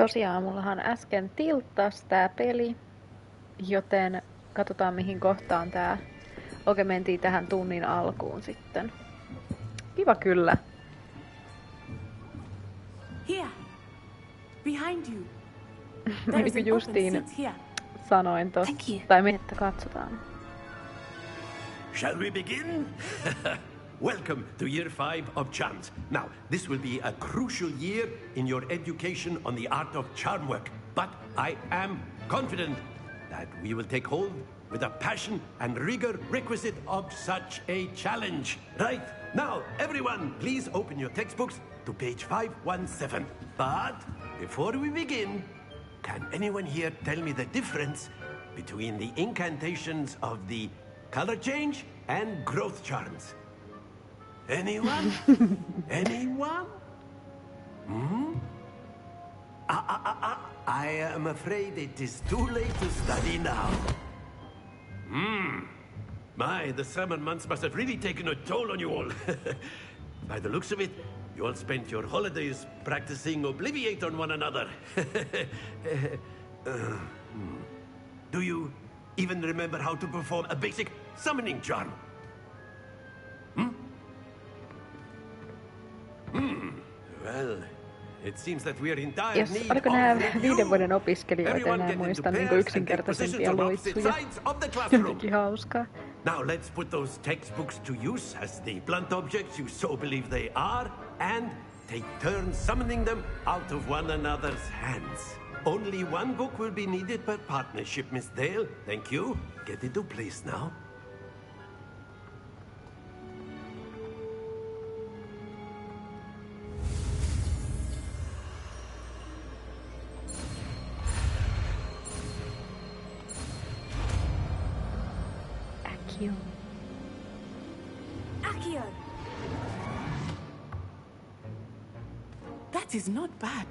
Tosiaan, mullahan äsken tilttas tää peli, joten katsotaan mihin kohtaan tää. Okei, mentiin tähän tunnin alkuun sitten. Kiva kyllä. Here, behind you. Niin kuin justiin sanoin tossa. Tai että katsotaan. Shall we begin? Welcome to year 5 of charms. Now, this will be a crucial year in your education on the art of charm work. But I am confident that we will take hold with the passion and rigor requisite of such a challenge. Right, now, everyone, please open your textbooks to page 517. But before we begin, can anyone here tell me the difference between the incantations of the color change and growth charms? Anyone? Anyone? Hmm? I am afraid it is too late to study now. My, the summer months must have really taken a toll on you all. By the looks of it, you all spent your holidays practicing Obliviate on one another. Do you even remember how to perform a basic summoning charm? Well, it seems that we are in dire need Oliko of nää review. 5 vuoden opiskelijoita Everyone enää get into muista niinku pairs and take yksinkertaisempia positions on opposite loitsuja? sides of the classroom. Jotenkin hauskaa. Now let's put those textbooks to use as the blunt objects you so believe they are, and take turns summoning them out of one another's hands. Only one book will be needed per partnership, Miss Dale. Thank you. Get into place now. Accio. That is not bad.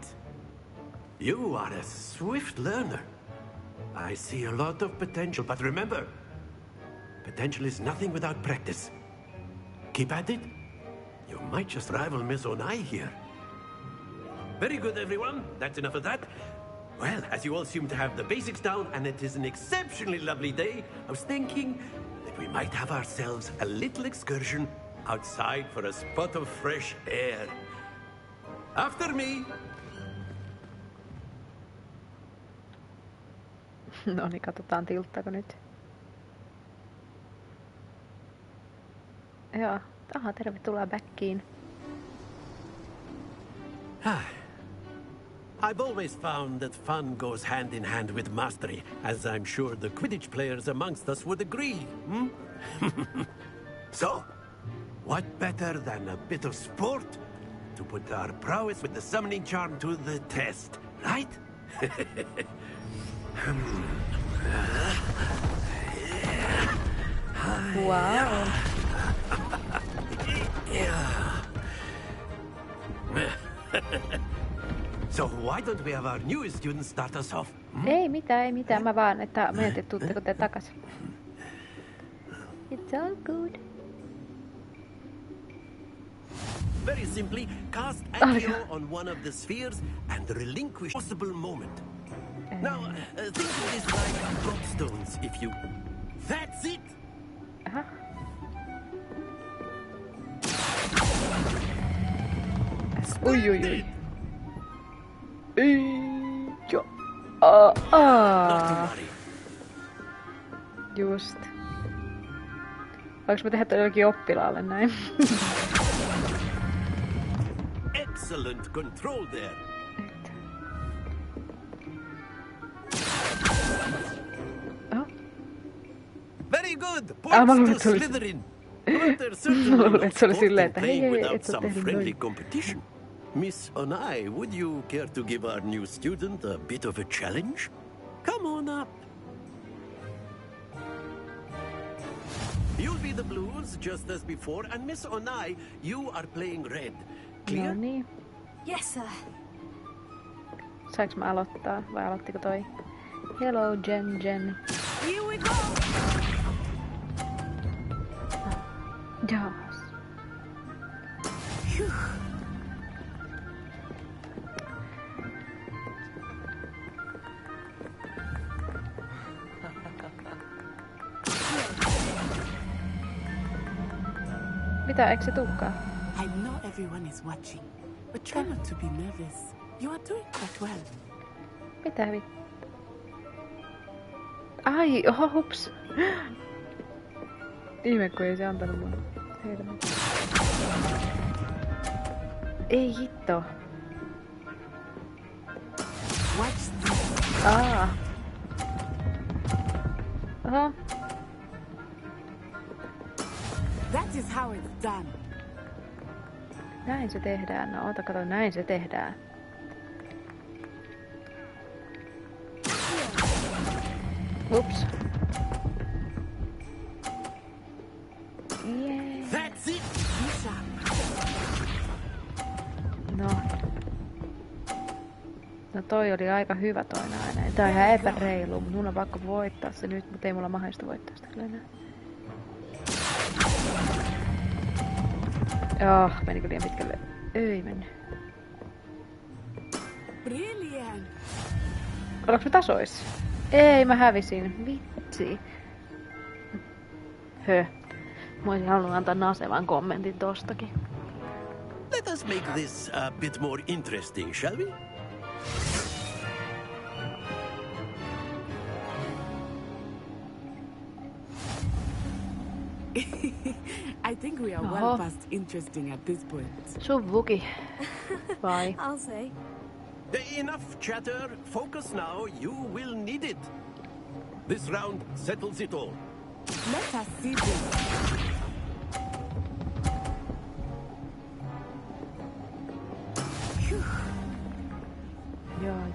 You are a swift learner. I see a lot of potential, but remember, potential is nothing without practice. Keep at it. You might just rival Miss Onai here. Very good, everyone. That's enough of that. Well, as you all seem to have the basics down, and it is an exceptionally lovely day, I was thinking that we might have ourselves a little excursion outside for a spot of fresh air. After me. No niin, katsotaan tilttaako nyt. Joo, tervetuloa backiin. I've always found that fun goes hand in hand with mastery, as I'm sure the Quidditch players amongst us would agree. So, what better than a bit of sport to put our prowess with the summoning charm to the test, right? Wow. So why don't we have our newest student start us off? Ei mitään. Mä vaan, että mietin, että tuutteko te takas. It's all good. Very simply, cast Accio on one of the spheres and relinquish possible moment. Now, think of this like gobstones, if you... That's it! Aha. Ui. Jo. Not to worry. Just. Voinko mä tehdä jollekin oppilaalle näin? Excellent control there. Very good. Points to Slytherin. But there's certainly no sport in playing without some friendly competition. Miss Onai, would you care to give our new student a bit of a challenge? Come on up. You'll be the blues just as before, and Miss Onai, you are playing red. Clear? No niin. Yes, sir. Saanko mä aloittaa vai aloittiko toi? Hello Jen. Here we go. Jaas. Mitä, eikö se tulekaan? I know everyone is watching, but try not to be nervous. You are doing quite well. Mitä vittu? Ai, hups. Ihme, kun ei se antanut mulle helmi. Ei hitto. Watch this. Aha. That is how it's done. Näin se tehdään. No ota, kato, näin se tehdään. Ups. Yeah. That's it! No toi oli aika hyvä toi nainen. Tää on ihan epäreilu, mutta mun on pakko voittaa se nyt, mutta ei mulla mahdollista voittaa sitä kyllä enää. Joo, menikö liian pitkälle? Ei mennyt. Brilliant. Ollaanko me tasoissa? Ei, mä hävisin. Vitsi. Mä olisin halunnut antaa nasevan kommentin tostakin. Let us make this a bit more interesting, shall we? I think we are well past interesting at this point. Sun vuki. Vai? I'll say. Enough chatter. Focus now. You will need it. This round settles it all. Let us see this.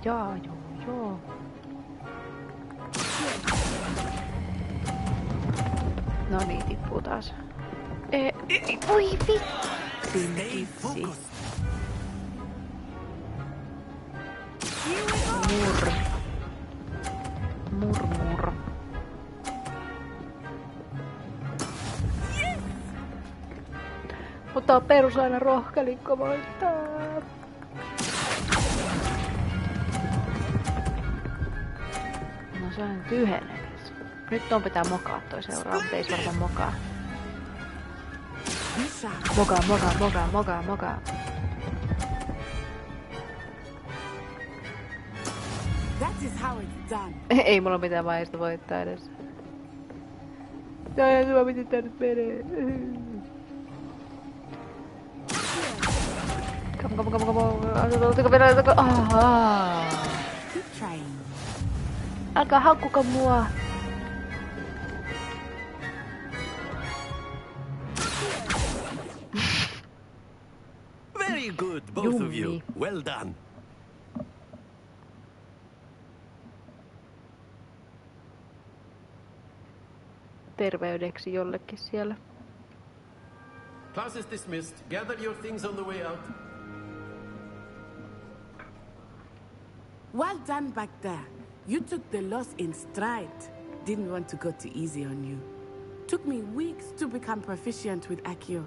Joo. No niin, tippuu taas. Oi vitsi. Stay focused. Mur. Mutta perus aina rohkelikko voittaa. No se on yhden edes. Nyt on pitää mokaa toi seuraava, mutta ei se varmaan mokaa. Mokaa. That is how it's done. Ei mulla mitään vaiheesta voittaa edes. Joo, miten tää nyt menee? Keep trying. Älkää haukkuko mua. Very good, both of you. Well done. Terveydeksi jollekin siellä. Class is dismissed. Gather your things on the way out. Well done back there. You took the loss in stride. Didn't want to go too easy on you. Took me weeks to become proficient with Accio.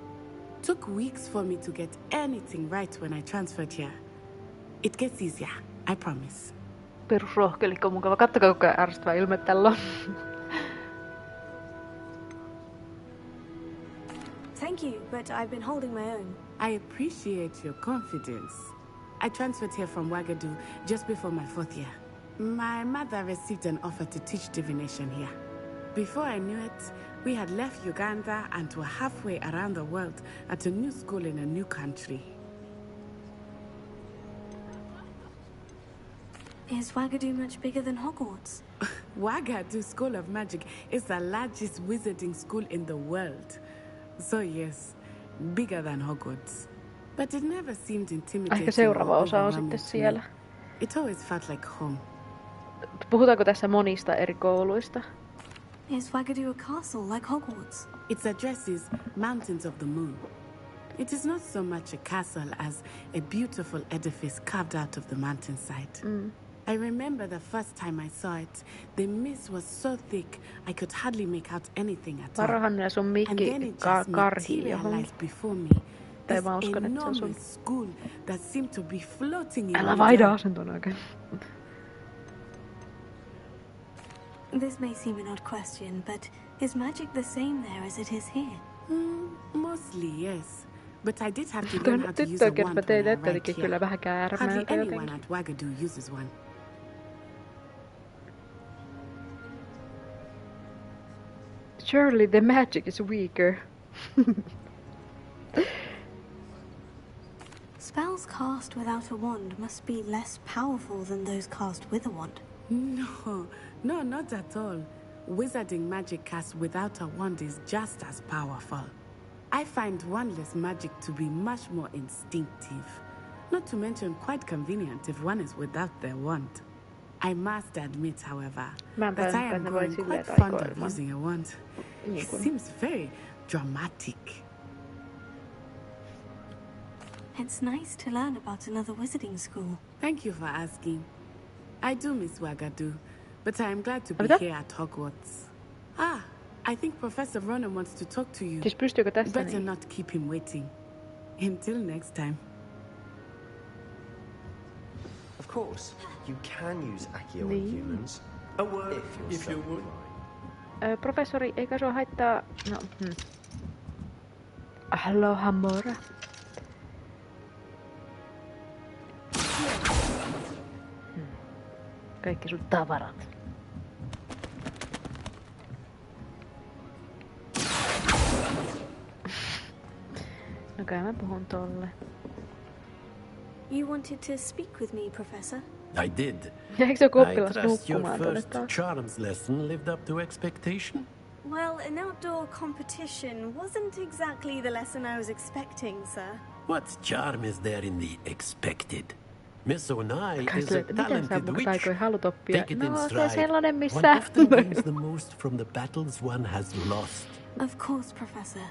Took weeks for me to get anything right when I transferred here. It gets easier, I promise. Perusrohkelikko mukava. Kattokaa kuinka ärsyttävä ilme tällä on. Thank you, but I've been holding my own. I appreciate your confidence. I transferred here from Wagadu just before my 4th year. My mother received an offer to teach divination here. Before I knew it, we had left Uganda and were halfway around the world at a new school in a new country. Is Wagadu much bigger than Hogwarts? Wagadu School of Magic is the largest wizarding school in the world. So yes, bigger than Hogwarts. But it never seemed intimidating. Ehkä seuraava osa on sitten siellä. It always felt like home. Puhutaanko tässä monista eri kouluista? Is Wagadu a castle like Hogwarts? Its address is Mountains of the Moon. It is not so much a castle as a beautiful edifice carved out of the mountainside. I remember the first time I saw it, the mist was so thick I could hardly make out anything at all. Parahan sun mikki karhii johon. Before me. Tai mä uskon, että se on sun. School that seemed to be floating in Älä vaihda asentoon oikein. This may seem an odd question, but is magic the same there as it is here? Mostly, yes. But I did have to learn how to use a Tyttökin wand mä tein when I arrived näyttelikin here. kyllä vähän Hardly käärmeeltä anyone jotenkin. at Wagadu uses one. Surely the magic is weaker. Spells cast without a wand must be less powerful than those cast with a wand. No, not at all. Wizarding magic cast without a wand is just as powerful. I find wandless magic to be much more instinctive. Not to mention quite convenient if one is without their wand. I must admit, however, that I am growing quite fond of using a wand. It seems very dramatic. It's nice to learn about another wizarding school. Thank you for asking. I do miss Wagadu, but I am glad to be here at Hogwarts. I think Professor Ronan wants to talk to you. Siis pystyykö tästä Better niin? not keep him waiting. Until next time. Of course, you can use Accio on humans. A word, If if you're you so would. inclined. Professori, eikä sua haittaa... No, Aloha mora. Kaikki sun tavarat. No kai mä puhun tolle. You wanted to speak with me, Professor? I did. Eikö se joku I oppilas trust your nukkumaan tonne first taas? charms lesson lived up to expectation. Well, an outdoor competition wasn't exactly the lesson I was expecting, sir. What charm is there in the expected? Miss Onai Kai is sille, a että miten sä talented muka taikoin witch. halut oppia? Take it in No, se stride. sellainen, One missä... often gains the most from the battles one has lost. Of course, Professor.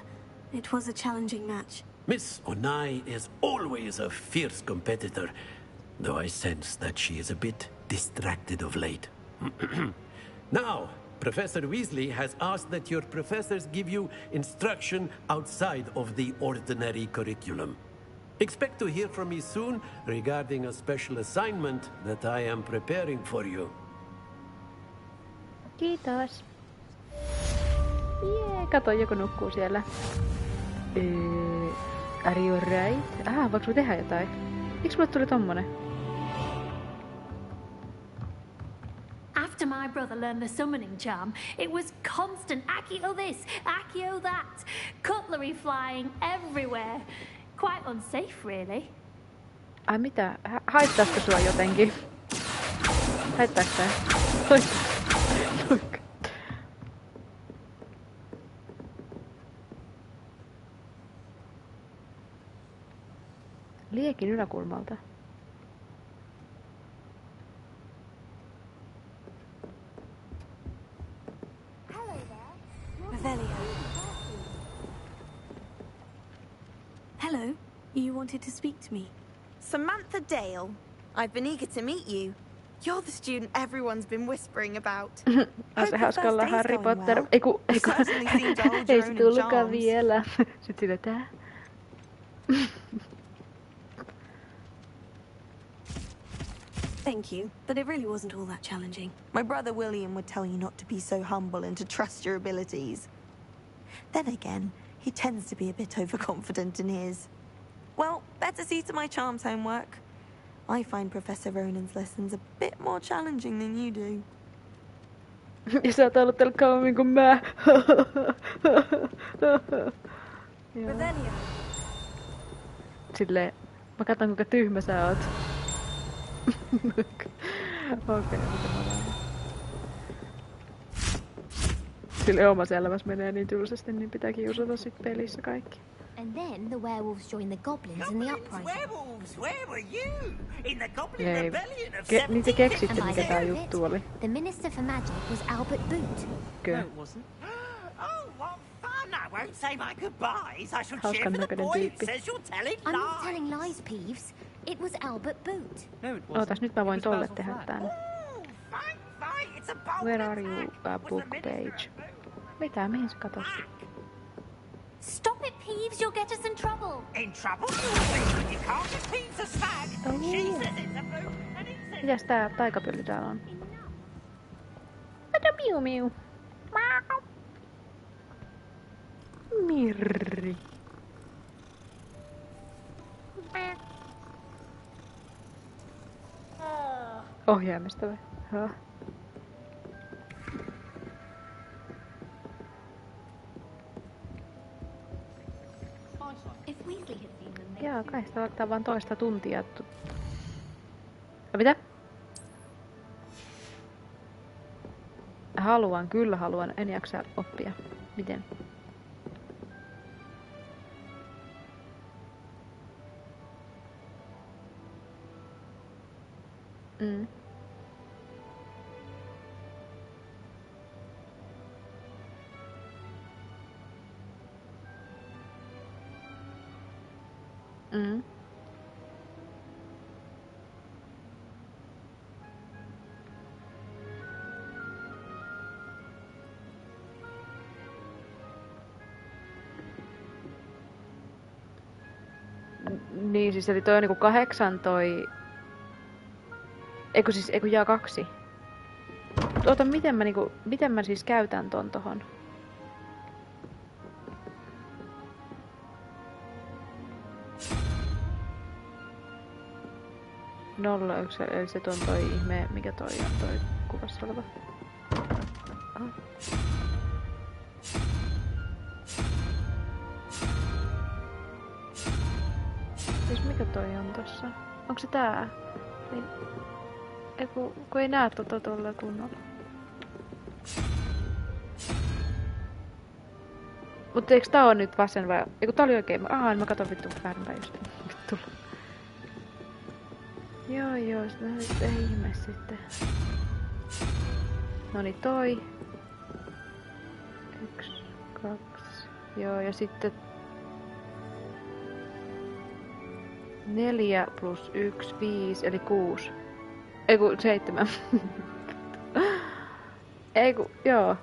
It was a challenging match. Miss Onai is always a fierce competitor, though I sense that she is a bit distracted of late. Now, Professor Weasley has asked that your professors give you instruction outside of the ordinary curriculum. Expect to hear from me soon regarding a special assignment that I am preparing for you. Kiitos. Jee, kato, joku nukkuu siellä. Are you right? Voinko mä tehdä jotain? Miksi mulle tuli tommonen? After my brother learned the summoning charm, it was constant Accio this, Accio that, cutlery flying everywhere. Quite unsafe, really. Ai mitä? Haittaisiko sua jotenkin? Haittaako tää? Liekin yläkulmalta. Revelio. Hello. You wanted to speak to me. Samantha Dale. I've been eager to meet you. You're the student everyone's been whispering about. Se hauska olla Harry Potter. Eiku. certainly seem to hold your Ei own se in tullutkaan charms. vielä. Sitten sille tää. Thank you, but it really wasn't all that challenging. My brother William would tell you not to be so humble and to trust your abilities. Then again, he tends to be a bit overconfident in his. Well, better see to my charms homework. I find Professor Ronan's lessons a bit more challenging than you do. Ja sä oot ollut täällä kauemmin kuin mä. Revelio. Silleen, mä katson kuinka tyhmä sä oot. Okei, mitä mä vaan. Sille omassa elämässä menee niin tylsästi, niin pitääkin usata sit pelissä kaikki. And then the werewolves joined the goblins in the uprising. Werewolves, where were you? In the Goblin Ei, Rebellion of niin te keksitte, And mikä by tää the end of juttu oli. it, the Minister for Magic was Albert Boot. Kyllä. Oh, what fun! I won't say my goodbyes. I shall Hauskan cheer for the näköinen boy who tyyppi. says you're telling I'm not lies. telling lies, Peeves. It was Albert Boot. Ootas, nyt mä voin tolle tehdä tän. Fine, it's a bold Where are you, attack. Was book the minister page? a boot? Mitä? Mihin sä katot? Stop it, Peeves, you'll get us in trouble. In trouble you'll be. You can't get Peeves a spag. Oh, She yeah. says it's a boot, and he says Mitäs tää taikapylly täällä on? Mitä miu miu? Mirri. Ohjaimesta vai? Ha. Jaa, kai sitä laittaa vaan toista tuntia. Mitä? Haluan, kyllä haluan. En jaksa oppia. Miten? Mm. Mm. Niin siis eli toi on niinku 8 toi... Eiku jää 2. Oota, miten mä siis käytän ton tohon? Nolla yksi, eli se on toi ihme, mikä toi on toi kuvassa oleva. Aha. Siis mikä toi on tossa? Onko se tää? Niin... kun ei näe tota tolla kunnolla. Mutta eikö tää on nyt vasen vai? Eiku tää oli oikein. Niin mä katon vittu väärinpäin just. Vittu. Joo, sitä nyt ei ihme sitten. Noni toi. 1, 2. Joo, ja sitten 4 plus 1, 5, eli 6. Eiku 7. Joo.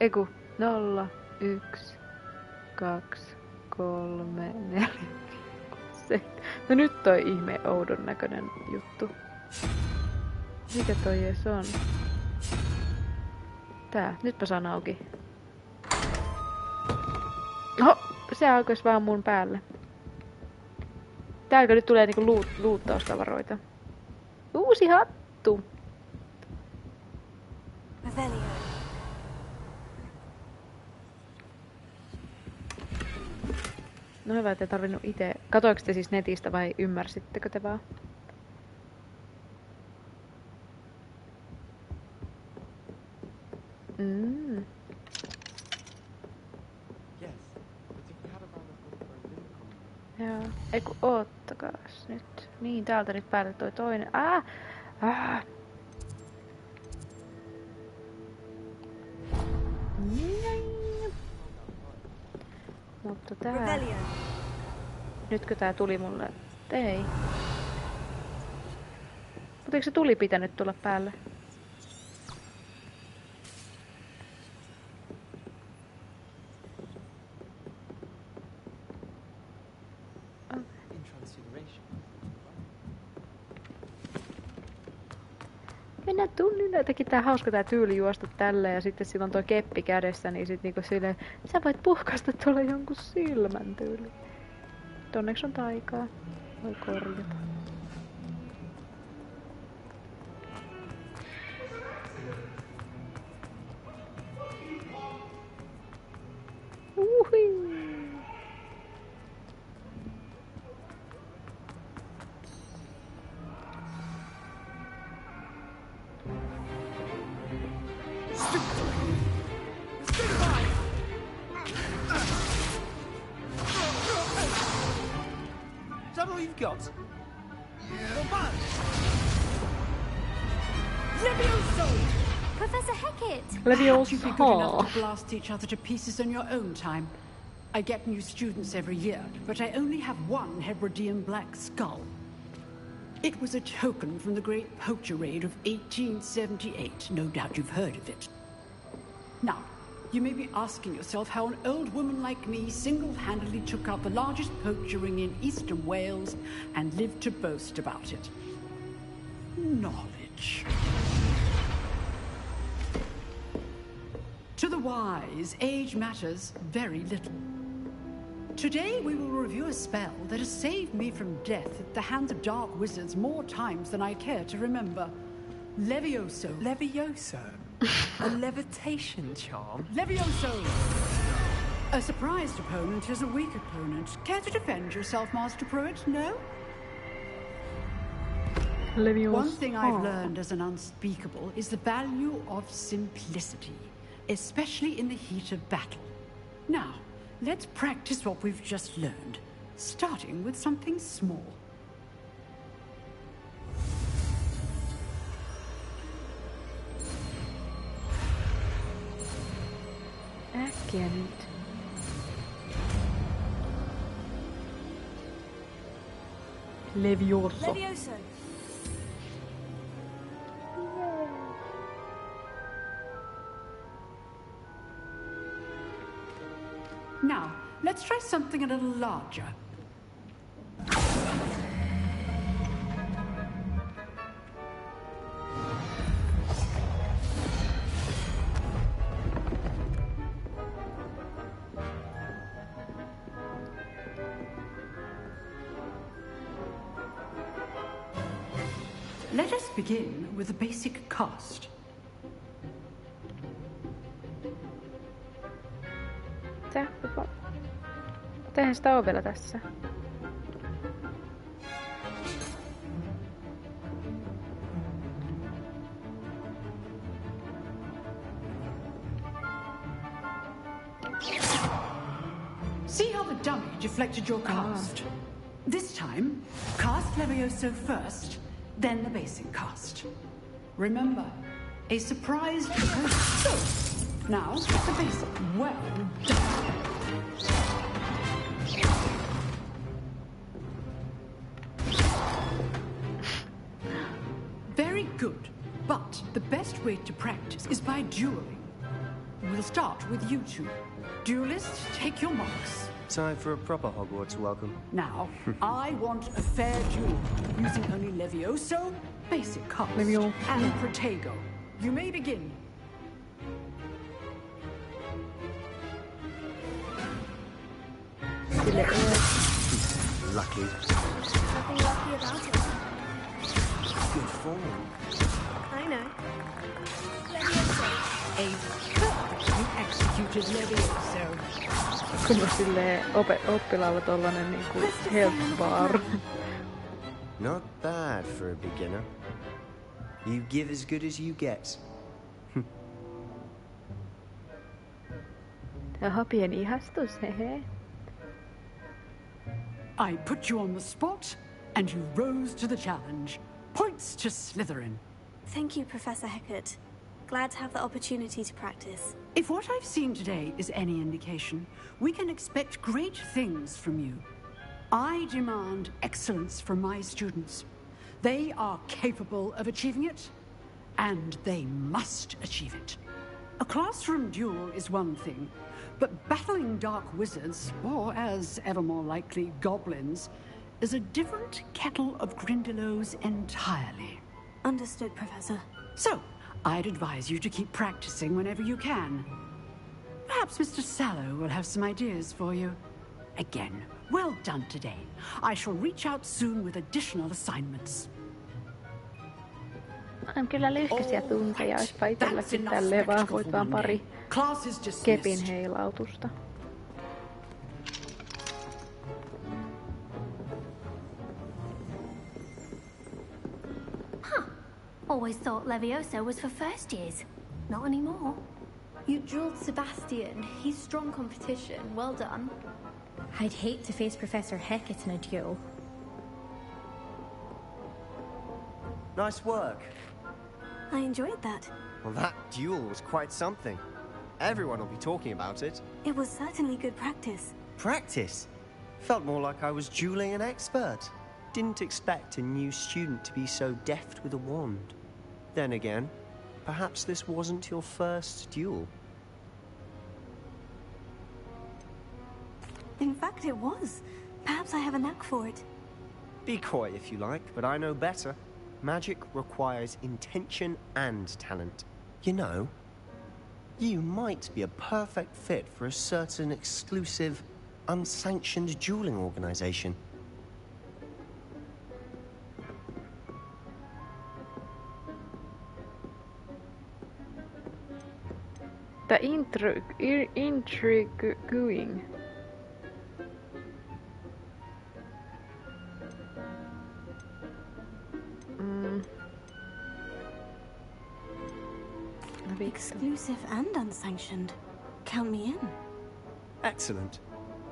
Eiku 0, 1, 2, 3, 4, 7. No nyt toi ihme oudon näköinen juttu. Mikä toi ees on? Tää, nyt mä saan auki. Oho, se aukeisi vaan mun päälle. Täältä nyt tulee niinku luuttaustavaroita. Uusi hattu! No hyvä, että ei tarvinnut itse. Katoiks te siis netistä vai ymmärsittekö te vaan? Mm. Joo, eiku oottakaas nyt. Niin, täältä nyt päälle toi toinen. Mutta tää... Nytkö tää tuli mulle? Ei. Mutta eikö se tuli pitänyt tulla päälle? Mennään tunnilla. Jotenkin tää hauska tää tyyli juosta tälleen ja sitten sillä on toi keppi kädessä, niin sit niinku silleen, sä voit puhkaista tuolla jonkun silmän tyyli. Onneksi on taikaa. Voi korjata. Uhui. Got. Professor Hecat! Perhaps you'd be good enough to blast each other to pieces in your own time. I get new students every year, but I only have one Hebridean black skull. It was a token from the Great Poacher Raid of 1878. No doubt you've heard of it. Now, you may be asking yourself how an old woman like me single-handedly took out the largest poacher ring in eastern Wales and lived to boast about it. Knowledge. To wise, age matters very little. Today we will review a spell that has saved me from death at the hands of dark wizards more times than I care to remember. Levioso. Levioso? A levitation charm? Levioso! A surprised opponent is a weak opponent. Care to defend yourself, Master Pruitt? No? Levioso. One thing I've learned as an unspeakable is the value of simplicity, especially in the heat of battle. Now, let's practice what we've just learned, starting with something small. Äkkiä nyt. Levioso. Levioso. Now, let's try something a little larger. Let us begin with a basic cast. Eihän sitä ole vielä tässä. See how the dummy deflected your cast? This time, cast Levioso first, then the basic cast. Remember, a surprised opponent. So, now the basic. Well done. Very good, but the best way to practice is by dueling. We'll start with you two. Duelists, take your marks. Time for a proper Hogwarts welcome. Now, I want a fair duel, using only Levioso, basic cast, and Protego. You may begin. Lucky. Nothing lucky about it. Good form. I know. Levioso. A perfectly executed Levioso. Kun on silleen oppilaalla tollanen niinku health bar. Not bad for a beginner. You give as good as you get. Jaha, pieni ihastus, hehe. I put you on the spot, and you rose to the challenge. Points to Slytherin. Thank you, Professor Hecat. Glad to have the opportunity to practice. If what I've seen today is any indication, we can expect great things from you. I demand excellence from my students. They are capable of achieving it, and they must achieve it. A classroom duel is one thing, but battling dark wizards, or as ever more likely, goblins, is a different kettle of Grindylows entirely. Understood, Professor. So, I'd advise you to keep practicing whenever you can. Perhaps Mr. Sallow will have some ideas for you. Again, well done today. I shall reach out soon with additional assignments. On kyllä lyhkäisiä tunteja, olisipa itselläkin tälleen vaan voit vaan pari kepin heilautusta. Always thought Levioso was for first years. Not anymore. You drilled Sebastian. He's strong competition. Well done. I'd hate to face Professor Hecat in a duel. Nice work. I enjoyed that. Well, that duel was quite something. Everyone will be talking about it. It was certainly good practice. Practice? Felt more like I was dueling an expert. Didn't expect a new student to be so deft with a wand. Then again, perhaps this wasn't your first duel. In fact, it was. Perhaps I have a knack for it. Be coy if you like, but I know better. Magic requires intention and talent. You know, You might be a perfect fit for a certain exclusive, unsanctioned dueling organization. The intriguing. Exclusive and unsanctioned. Count me in. Excellent.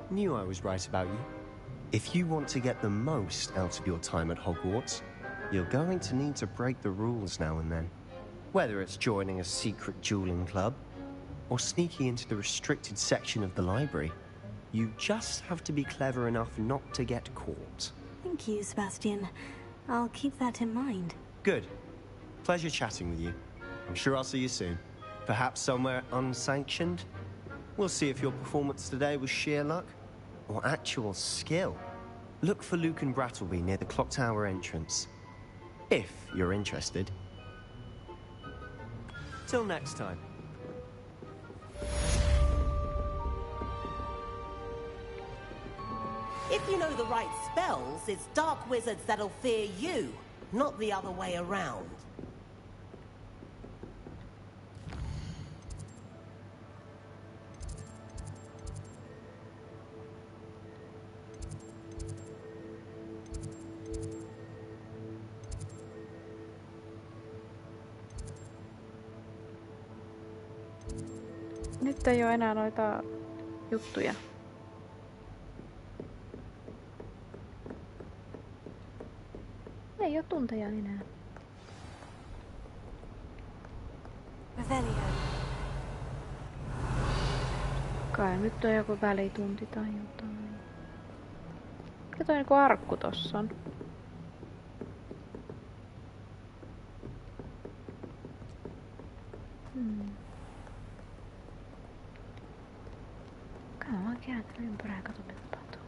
Knew I was right about you. If you want to get the most out of your time at Hogwarts, you're going to need to break the rules now and then. Whether it's joining a secret dueling club, or sneaking into the restricted section of the library, you just have to be clever enough not to get caught. Thank you, Sebastian. I'll keep that in mind. Good. Pleasure chatting with you. I'm sure I'll see you soon. Perhaps somewhere unsanctioned? We'll see if your performance today was sheer luck or actual skill. Look for Luke and Brattleby near the clock tower entrance. If you're interested. Till next time. If you know the right spells, it's dark wizards that'll fear you, not the other way around. Nyt ei oo enää noita juttuja. Ei oo tunteja enää. Kai nyt on joku välitunti tai jotain. Mikä toi niinku arkku tossa on? Kai mä vaan kääntän ympärää ja katon mitä tapahtuu.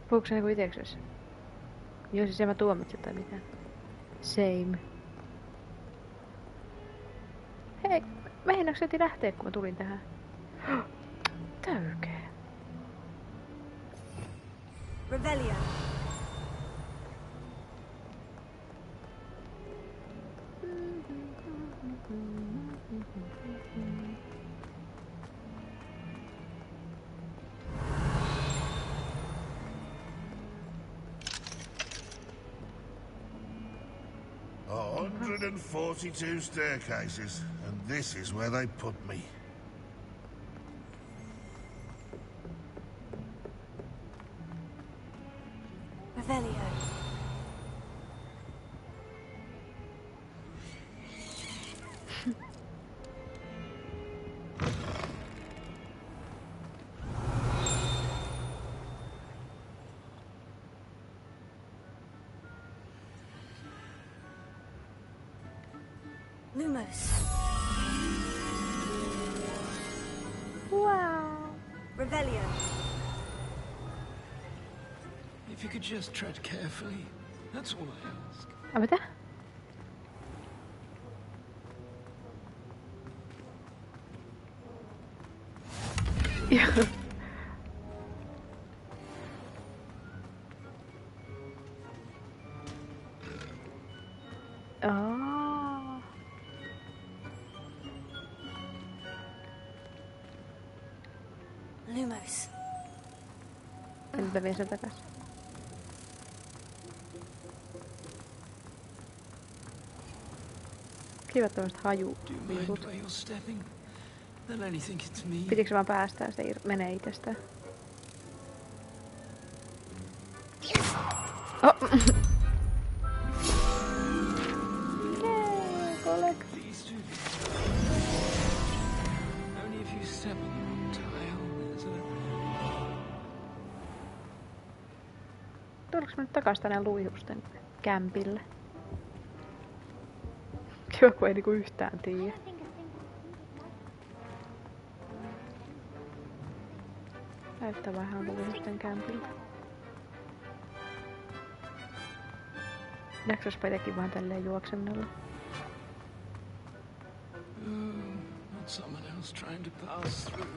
Puhuuko se niinku iteksesi? Joo, siis en mä tuomitse tai mitään. Same. Hei, meinaaks heti lähteä kun mä tulin tähän? Töykeä. Revelio. Oh, 142 staircases, and this is where they put me. Revelio. Lumos. Wow. Revelio. If you could just tread carefully, that's all I ask. Mitä? Lumos. Nyt mä vien sen takas. Kivat tämmöset hajuvihut. Pitikö se vaan päästää, se menee itsestään? Oh. Yay, collect. Tuliks mä nyt takas tänne luihusten kämpille? Kiva, kun ei niinku yhtään tiedä. näyttää vähän luulisten kämpiltä. Jaksaspa itsekin vaan tälleen juoksennella. Not someone else trying to pass through.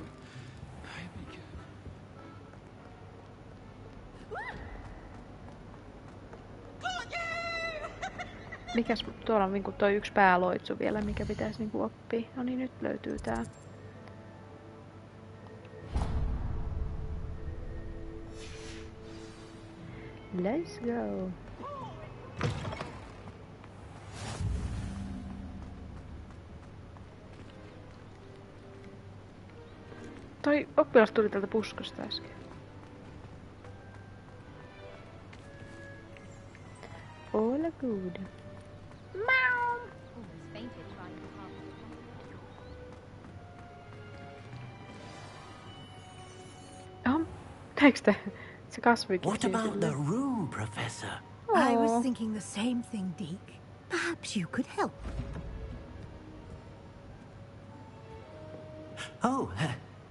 Be careful. Mikäs tuolla on niinku toi yksi pääloitsu vielä, mikä pitäisi niinku oppia. No niin, nyt löytyy tää. Let's go. Toi oppilas tuli tältä puskasta äsken. Hola good. Teekö te? Se kasvikin. What about the room, Professor? I was thinking the same thing, Deke. Perhaps you could help. Oh,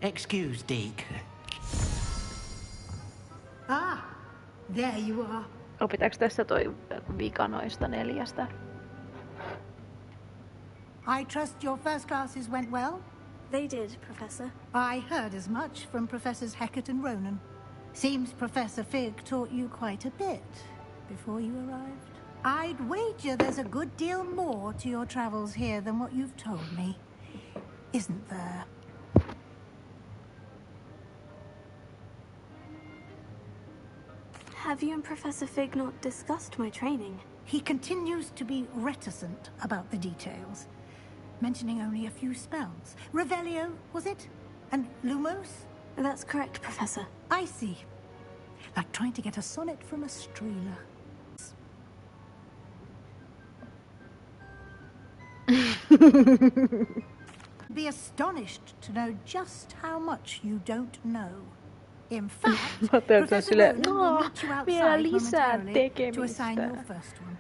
excuse, Deke. Ah, there you are. Opitaanko tässä toi vika noista 4? I trust your first classes went well? They did, Professor. I heard as much from Professors Hecat and Ronan. Seems Professor Fig taught you quite a bit before you arrived. I'd wager there's a good deal more to your travels here than what you've told me. Isn't there? Have you and Professor Fig not discussed my training? He continues to be reticent about the details, mentioning only a few spells. Revelio, was it? And Lumos? That's correct, Professor. I see. Like trying to get a sonnet from a streeler. Be astonished to know just how much you don't know. In fact, Professor Ronan will meet you outside momentarily to assign your first one.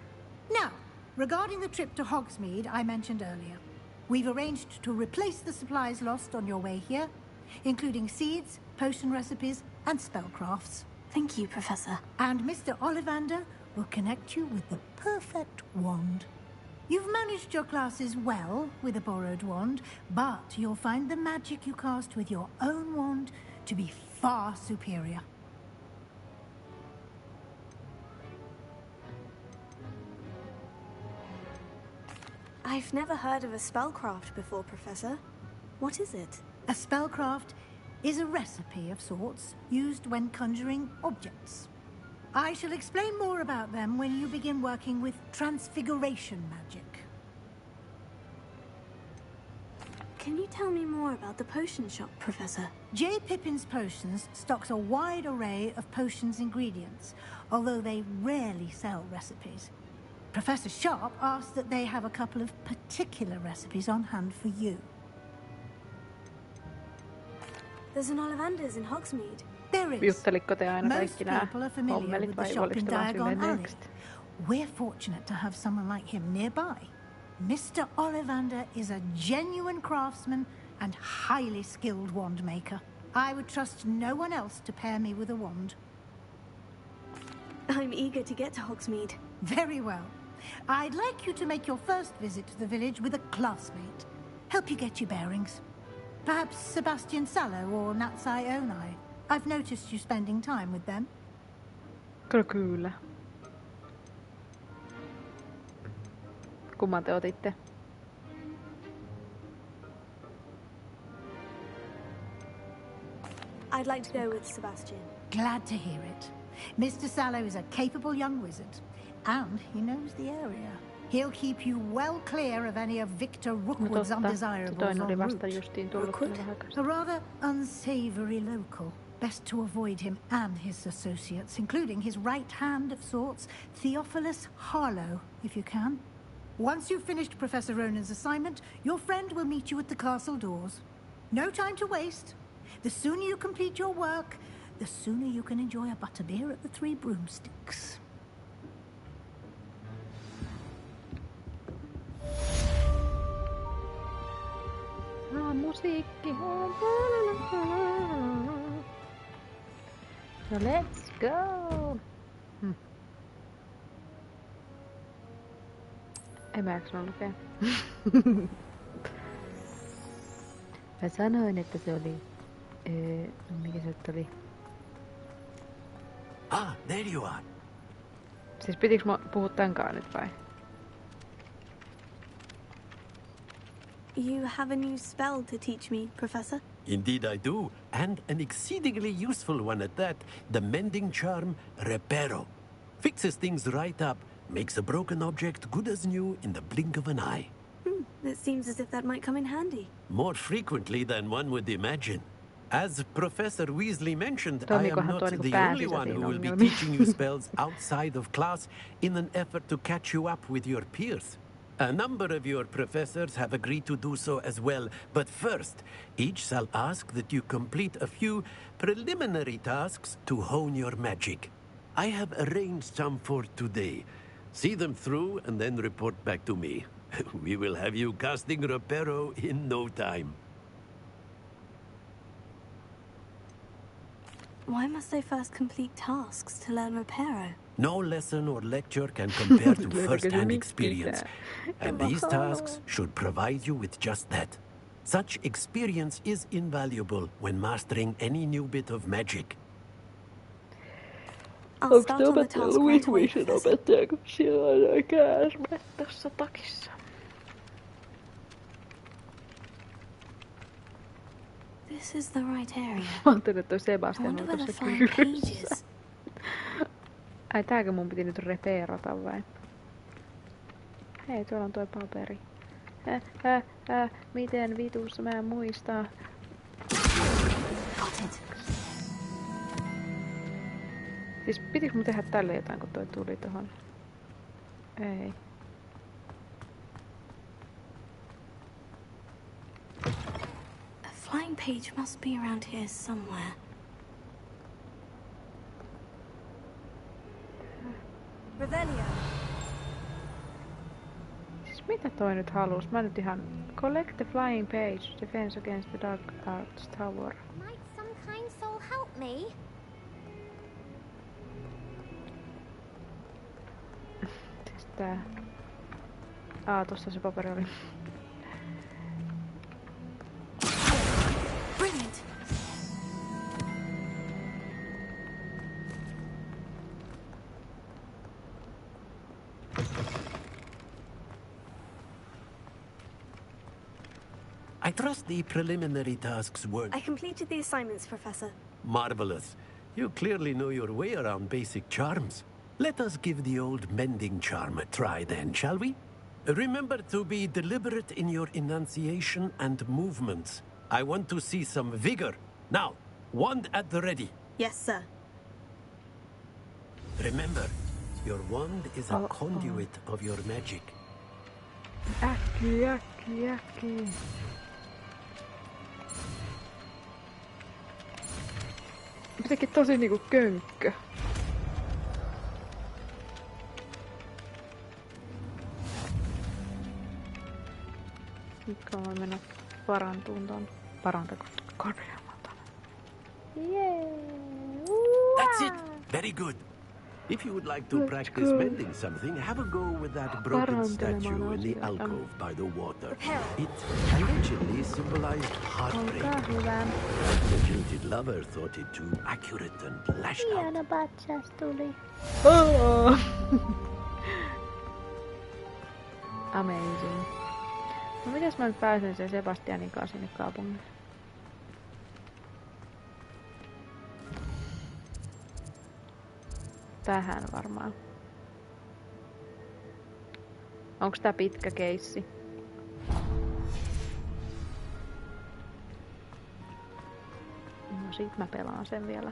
Now, regarding the trip to Hogsmeade I mentioned earlier, we've arranged to replace the supplies lost on your way here, including seeds, potion recipes, and spellcrafts. Thank you, Professor. And Mr. Ollivander will connect you with the perfect wand. You've managed your classes well with a borrowed wand, but you'll find the magic you cast with your own wand to be far superior. I've never heard of a spellcraft before, Professor. What is it? A spellcraft is a recipe of sorts used when conjuring objects. I shall explain more about them when you begin working with transfiguration magic. Can you tell me more about the potion shop, Professor? J. Pippin's Potions stocks a wide array of potions ingredients, although they rarely sell recipes. Professor Sharp asked that they have a couple of particular recipes on hand for you. There's an Ollivander's in Hogsmeade. There is. Jutteliko te aina Most kaikki nää people are familiar hommelit with the vai shop oliko in te vaan Diagon silleen Alley. next? We're fortunate to have someone like him nearby. Mr. Ollivander is a genuine craftsman and highly skilled wand maker. I would trust no one else to pair me with a wand. I'm eager to get to Hogsmeade. Very well. I'd like you to make your first visit to the village with a classmate. Help you get your bearings. Perhaps Sebastian Sallow or Natsai Onai. I've noticed you spending time with them. Kyllä. Kumman te otitte? I'd like to go with Sebastian. Glad to hear it. Mr. Sallow is a capable young wizard, and he knows the area. He'll keep you well clear of any of Victor Rookwood's undesirables en route. Rookwood? A rather unsavory local. Best to avoid him and his associates, including his right hand of sorts, Theophilus Harlow, if you can. Once you've finished Professor Ronan's assignment, your friend will meet you at the castle doors. No time to waste. The sooner you complete your work, the sooner you can enjoy a butterbeer at the Three Broomsticks. Musiikki. No let's go! En mä jaksanut lukea. Mä sanoin, että se oli... mikä se nyt oli? Ah, there you are. Siis pitikö mä puhua tämänkaan nyt vai? You have a new spell to teach me, Professor? Indeed I do, and an exceedingly useful one at that. The mending charm, Reparo. Fixes things right up, makes a broken object good as new in the blink of an eye. It seems as if that might come in handy. More frequently than one would imagine. As Professor Weasley mentioned, I am not the only one who will be teaching you spells outside of class in an effort to catch you up with your peers. A number of your professors have agreed to do so as well, but first, each shall ask that you complete a few preliminary tasks to hone your magic. I have arranged some for today. See them through and then report back to me. We will have you casting Reparo in no time. Why must I first complete tasks to learn Reparo? No lesson or lecture can compare to first-hand experience, and these tasks should provide you with just that. Such experience is invaluable when mastering any new bit of magic. I'll start on the task right away, Professor. opettaja, kun sillä on käärme tässä takissa? This is the right area. Mä ajattelin, että toi Sebastian on wonder tuossa where the flying kyyryssä. pages. Ai tääkö mun piti nyt repeerata vai? Hei, tuolla on toi paperi. Miten vitussa mä en muista? Siis pitikö mun tehdä tälle jotain, kun toi tuli tohon? Ei. A flying page must be around here somewhere. Revelio. Siis mitä toi nyt halus? Mä nyt ihan... Collect the flying page. Defense against the dark arts tower. Might some kind soul help me? Siis tää... tossa se paperi oli. Brilliant. I trust the preliminary tasks weren't I completed the assignments, Professor. marvelous. You clearly know your way around basic charms. Let us give the old mending charm a try then, shall we? Remember to be deliberate in your enunciation and movements. I want to see some vigor. Now, wand at the ready. Yes, sir. Remember, your wand is a conduit of your magic. Äkki. Jotenkin tosi niinku könkkö. Nyt kun voi mennä parantuun ton korjaamalta. That's it! Very good. If you would like to practice mending something, have a go with that broken statue in the alcove by the water. It allegedly symbolized heartbreak. The jilted lover thought it too accurate and lashed out. Hieno patsas tuli. Amazing. No mitäs mä nyt pääsen sen Sebastianin kanssa sinne kaupungille? Tähän varmaan. Onks tää pitkä keissi? No sit mä pelaan sen vielä.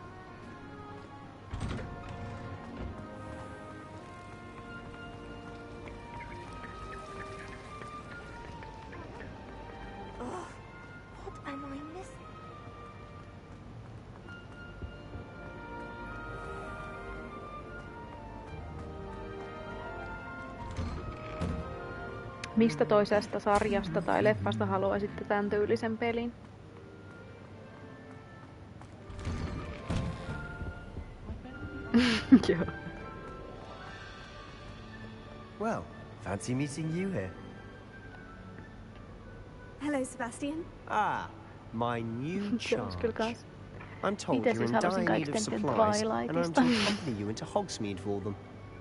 What am I missing? Mistä toisesta sarjasta tai leffasta haluaisitte tämän tyylisen pelin? Joo. Well, fancy meeting you here. Hello, Sebastian. Ah, my new charge. I'm told Itse you're in siis halusin dire need of kaikista eniten supplies, and I'm Twilightista. to accompany you into Hogsmeade for them.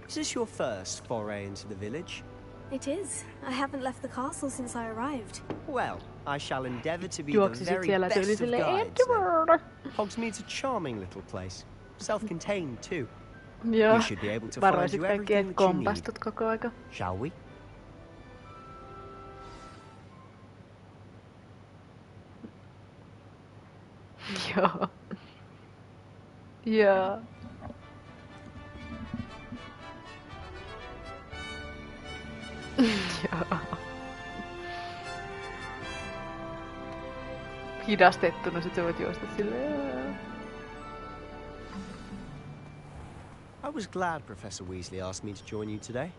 Is this your first foray into the village? It is. I haven't left the castle since I arrived. Well, I shall endeavour to be Juoksisit the very siellä best tyyli of silleen, guides. Edward! Hogsmeade's a charming little place. Self-contained, too. Joo. We should be able to find Varoisit you kaikki, everything et that you need. kompastut koko aika. Shall we? Joo. Joo. Joo. Hidastettuna sit sä voit juosta silleen. I was glad Professor Weasley asked me to join you today.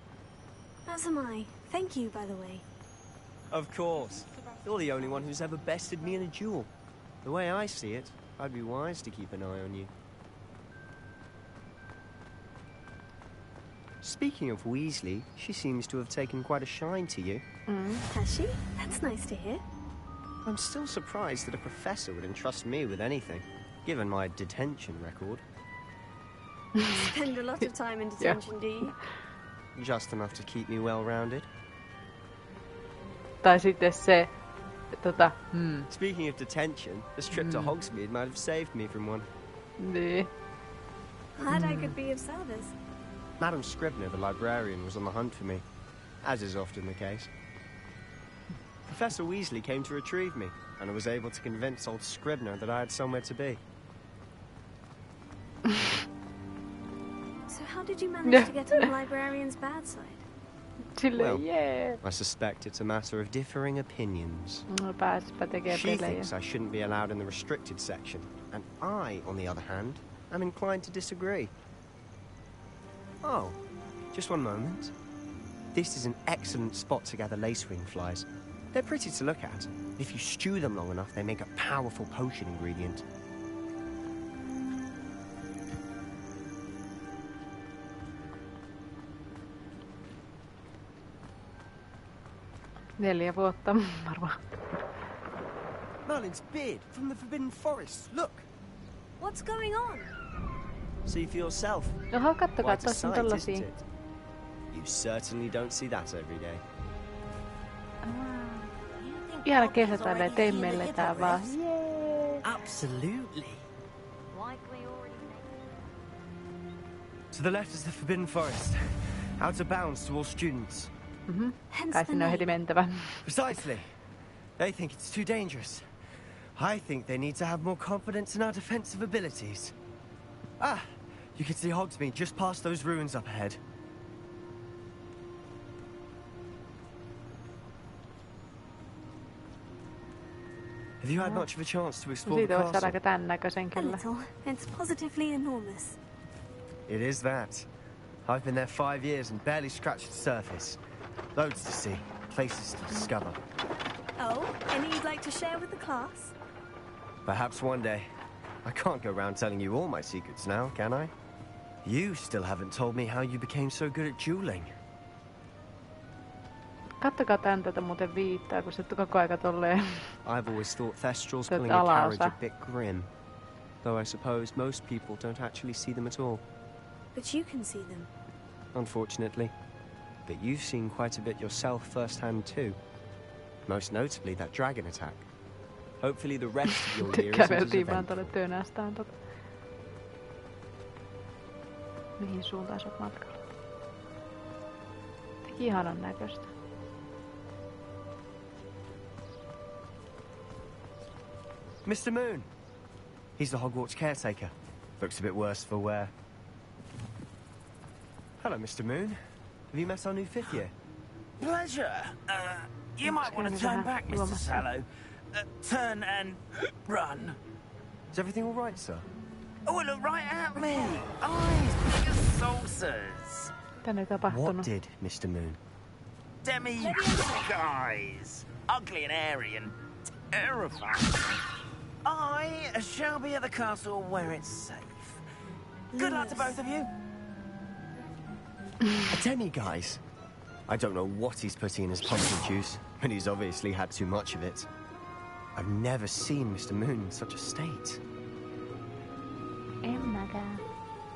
As am I. Thank you, by the way. Of course. You're the only one who's ever bested me in a duel. The way I see it, I'd be wise to keep an eye on you. Speaking of Weasley, she seems to have taken quite a shine to you. Has she? That's nice to hear. I'm still surprised that a professor would entrust me with anything, given my detention record. Spend a lot of time in detention, do you? Just enough to keep me well-rounded. Tai sitten se, Speaking of detention, this trip to Hogsmeade might have saved me from one. Niin. Glad I could be of service. Madam Scribner, the librarian, was on the hunt for me, as is often the case. Professor Weasley came to retrieve me, and I was able to convince old Scribner that I had somewhere to be. So how did you manage to get on the librarian's bad side? Well, I suspect it's a matter of differing opinions. No pääsipä tekee She pelejä. thinks I shouldn't be allowed in the restricted section, and I, on the other hand, am inclined to disagree. Oh, just one moment. This is an excellent spot to gather lacewing flies. They're pretty to look at. If you stew them long enough, they make a powerful potion ingredient. Neljä vuotta varmaan. Merlin's beard from the Forbidden Forest. Look. What's going on? See for yourself. Oho, kattokaa, Quite a tossa on sight, tollasia. isn't it? You certainly don't see that every day. Ihana kesä tälleen temmelletään vaan. Absolutely. To the left is the Forbidden Forest. Out of bounds to all students. Kai sinne on heti mentävä. Precisely. They think it's too dangerous. I think they need to have more confidence in our defensive abilities. Ah, you can see Hogsmeade just past those ruins up ahead. Have you had much of a chance to explore the Siitä voisi saada castle? aika tän näköisen A kyllä. little. It's positively enormous. It is that. I've been there 5 years and barely scratched the surface. Loads to see, places to discover. Oh, any you'd like to share with the class? Perhaps one day. I can't go around telling you all my secrets now, can I? You still haven't told me how you became so good at dueling. Kattokaa tän tätä muuten viittaa, kun se koko aika tolleen. I've always thought Thestrals Tätä pulling a carriage alaosa. a bit grim. Though I suppose most people don't actually see them at all. But you can see them. Unfortunately. But you've seen quite a bit yourself firsthand too. Most notably that dragon attack. Hopefully the rest of your year isn't as Käveltiin vaan eventful. tuonne tönästään tota. Mihin suuntaan sä oot matkalla? Teki ihanan näköistä. Mr. Moon. He's the Hogwarts caretaker. Looks a bit worse for wear. Hello, Mr. Moon. Have you met our new 5th year? Pleasure. You might want to turn back, Mr. Sallow. Turn and run. Is everything all right, sir? Oh, look right at me. Eyes big as saucers. Tänne tapahtunut. What did, Mr. Moon? Demi-big eyes. Ugly and airy and terrifying. I shall be at the castle where it's safe. Good luck to both of you. A Denny, guys. I don't know what he's putting in his pumpkin juice, but he's obviously had too much of it. I've never seen Mr. Moon in such a state.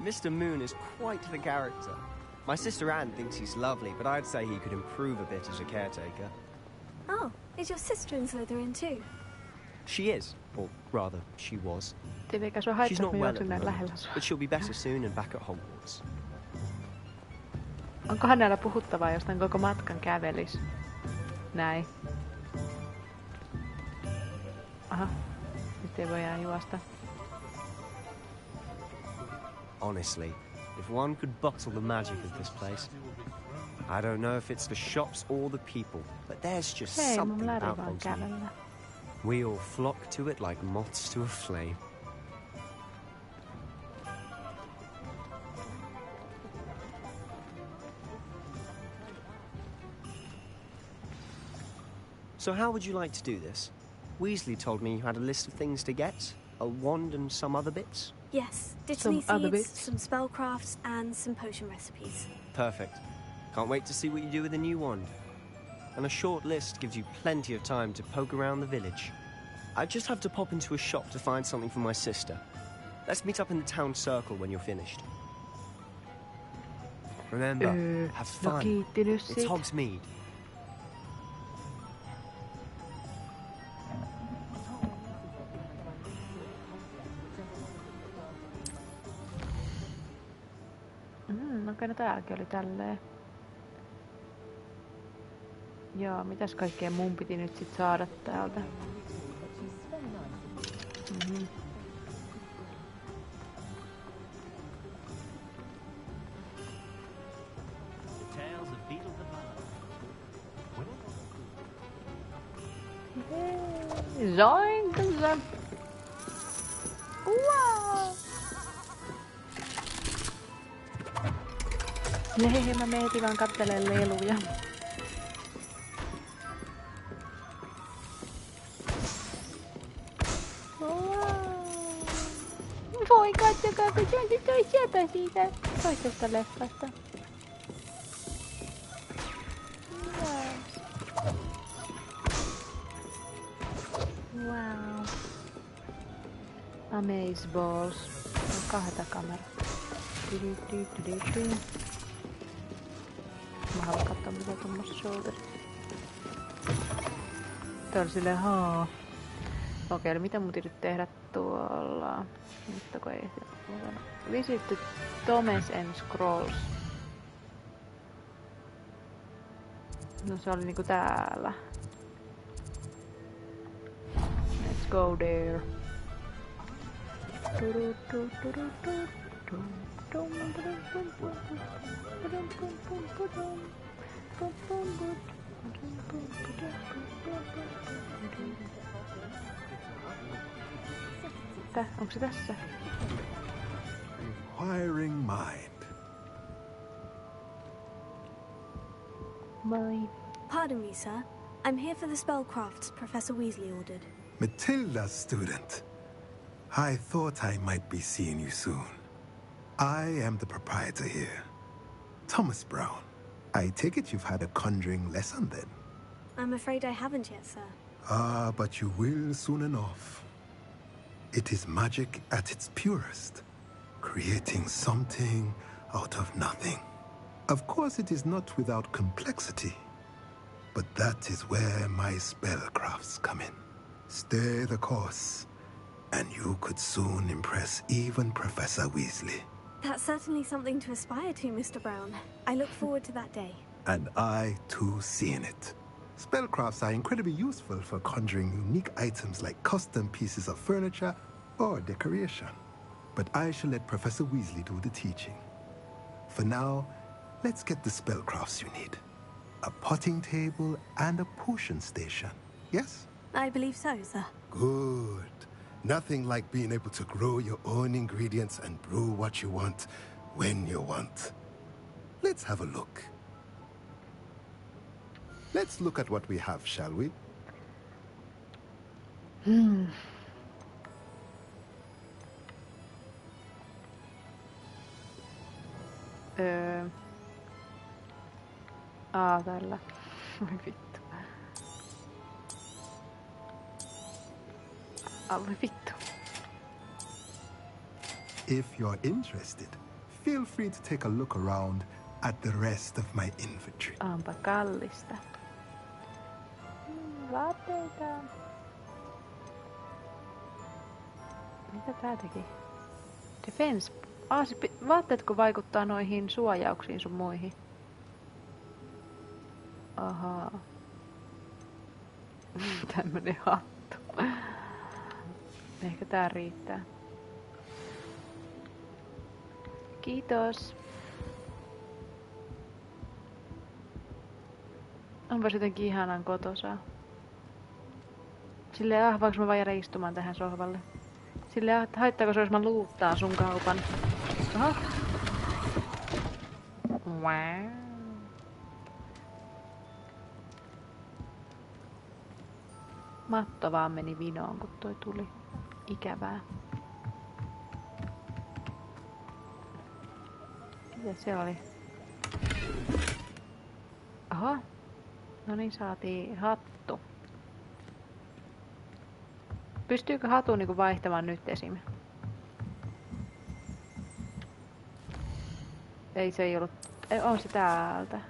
Mr. Moon is quite the character. My sister Anne thinks he's lovely, but I'd say he could improve a bit as a caretaker. Oh, is your sister in Slytherin too? She is, or rather, she was. She's not well at the moment, but she'll be better soon and back at Hogwarts. Onkohan näillä puhuttavaa jostain koko matkan kävelis? Näin. Aha, nyt ei voida juosta. Honestly, if one could bottle the magic of this place, I don't know if it's the shops or the people, but there's just something about Hogsmeade. We all flock to it like moths to a flame. So how would you like to do this? Weasley told me you had a list of things to get, a wand and some other bits. Yes, Dittany seeds, some spellcrafts, and some potion recipes. Perfect. Can't wait to see what you do with the new wand. And a short list gives you plenty of time to poke around the village. I just have to pop into a shop to find something for my sister. Let's meet up in the town circle when you're finished. Remember, have fun. It's Hogsmeade. Okei, no täälläkin oli tälleen. Joo, mitäs kaikkea mun piti nyt sit saada täältä? Zoink! Wow! Lehmä meeti vaan kattelee leluja. Voi katsokaa, kun se on se toi sieltä siitä toisesta leffasta. Wow. Amazeballs. On kahta kameraa. Mä haluan katsoa mitä tuommoista shoulder. Tää oli silleen Okei, eli mitä mun piti tehdä tuolla? Mutta kun ei mukana. Visit to Thomas and Scrolls. No se oli niinku täällä. Let's go there. Onko se tässä? Inquiring mind. Moi. Pardon me, sir. I'm here for the spellcrafts Professor Weasley ordered. Matilda's student. I thought I might be seeing you soon. I am the proprietor here, Thomas Brown. I take it you've had a conjuring lesson then? I'm afraid I haven't yet, sir. Ah, but you will soon enough. It is magic at its purest, creating something out of nothing. Of course, it is not without complexity, but that is where my spellcrafts come in. Stay the course, and you could soon impress even Professor Weasley. That's certainly something to aspire to, Mr. Brown. I look forward to that day. And I, too, seeing it. Spellcrafts are incredibly useful for conjuring unique items like custom pieces of furniture or decoration. But I shall let Professor Weasley do the teaching. For now, let's get the spellcrafts you need. A potting table and a potion station, yes? I believe so, sir. Good. Nothing like being able to grow your own ingredients and brew what you want when you want. Let's have a look. Let's look at what we have, shall we? Tällä. Voi vittu. Voi vittu. If you're interested, feel free to take a look around at the rest of my inventory. Onpa kallista. Vaatteita. Mitä tää teki? Defense. Vaatteetko vaikuttaa noihin suojauksiin sun muihin? Ahaa. Tämmönen hattu. Ehkä tää riittää. Kiitos. Onpas jotenkin ihanan kotosaa. Silleen voinko mä vaan jäädä istumaan tähän sohvalle? Silleen haittaako se, jos mä luuttaan sun kaupan? Aha. Wow. Matto vaan meni vinoon, kun toi tuli. Ikävää. Mitä siellä oli? Aha. No niin, saatiin hattu. Pystyykö hatun niinku vaihtamaan nyt esim? Ei se ei ollut... On se täältä.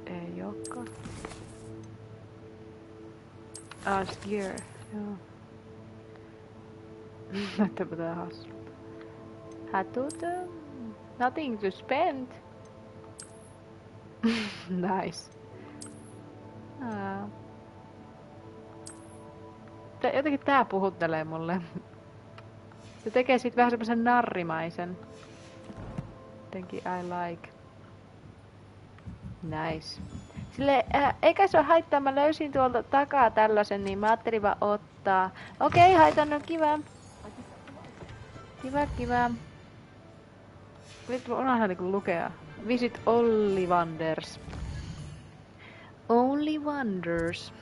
Ei olekaan. Gear. Joo. Näyttääpä tää hassulta. Hatut. Nothing to spend. Nice. Jotenkin tää puhuttelee mulle. Se tekee siitä vähän semmosen narrimaisen. Jotenkin I like. Nice. Sille, eikä se oo haittaa, mä löysin tuolta takaa tällaisen, niin mä ajattelin vaan ottaa. Okei, haitan, no kiva. Kiva. Vittu, onhan niinku lukea. Visit Ollivanders. Only wonders.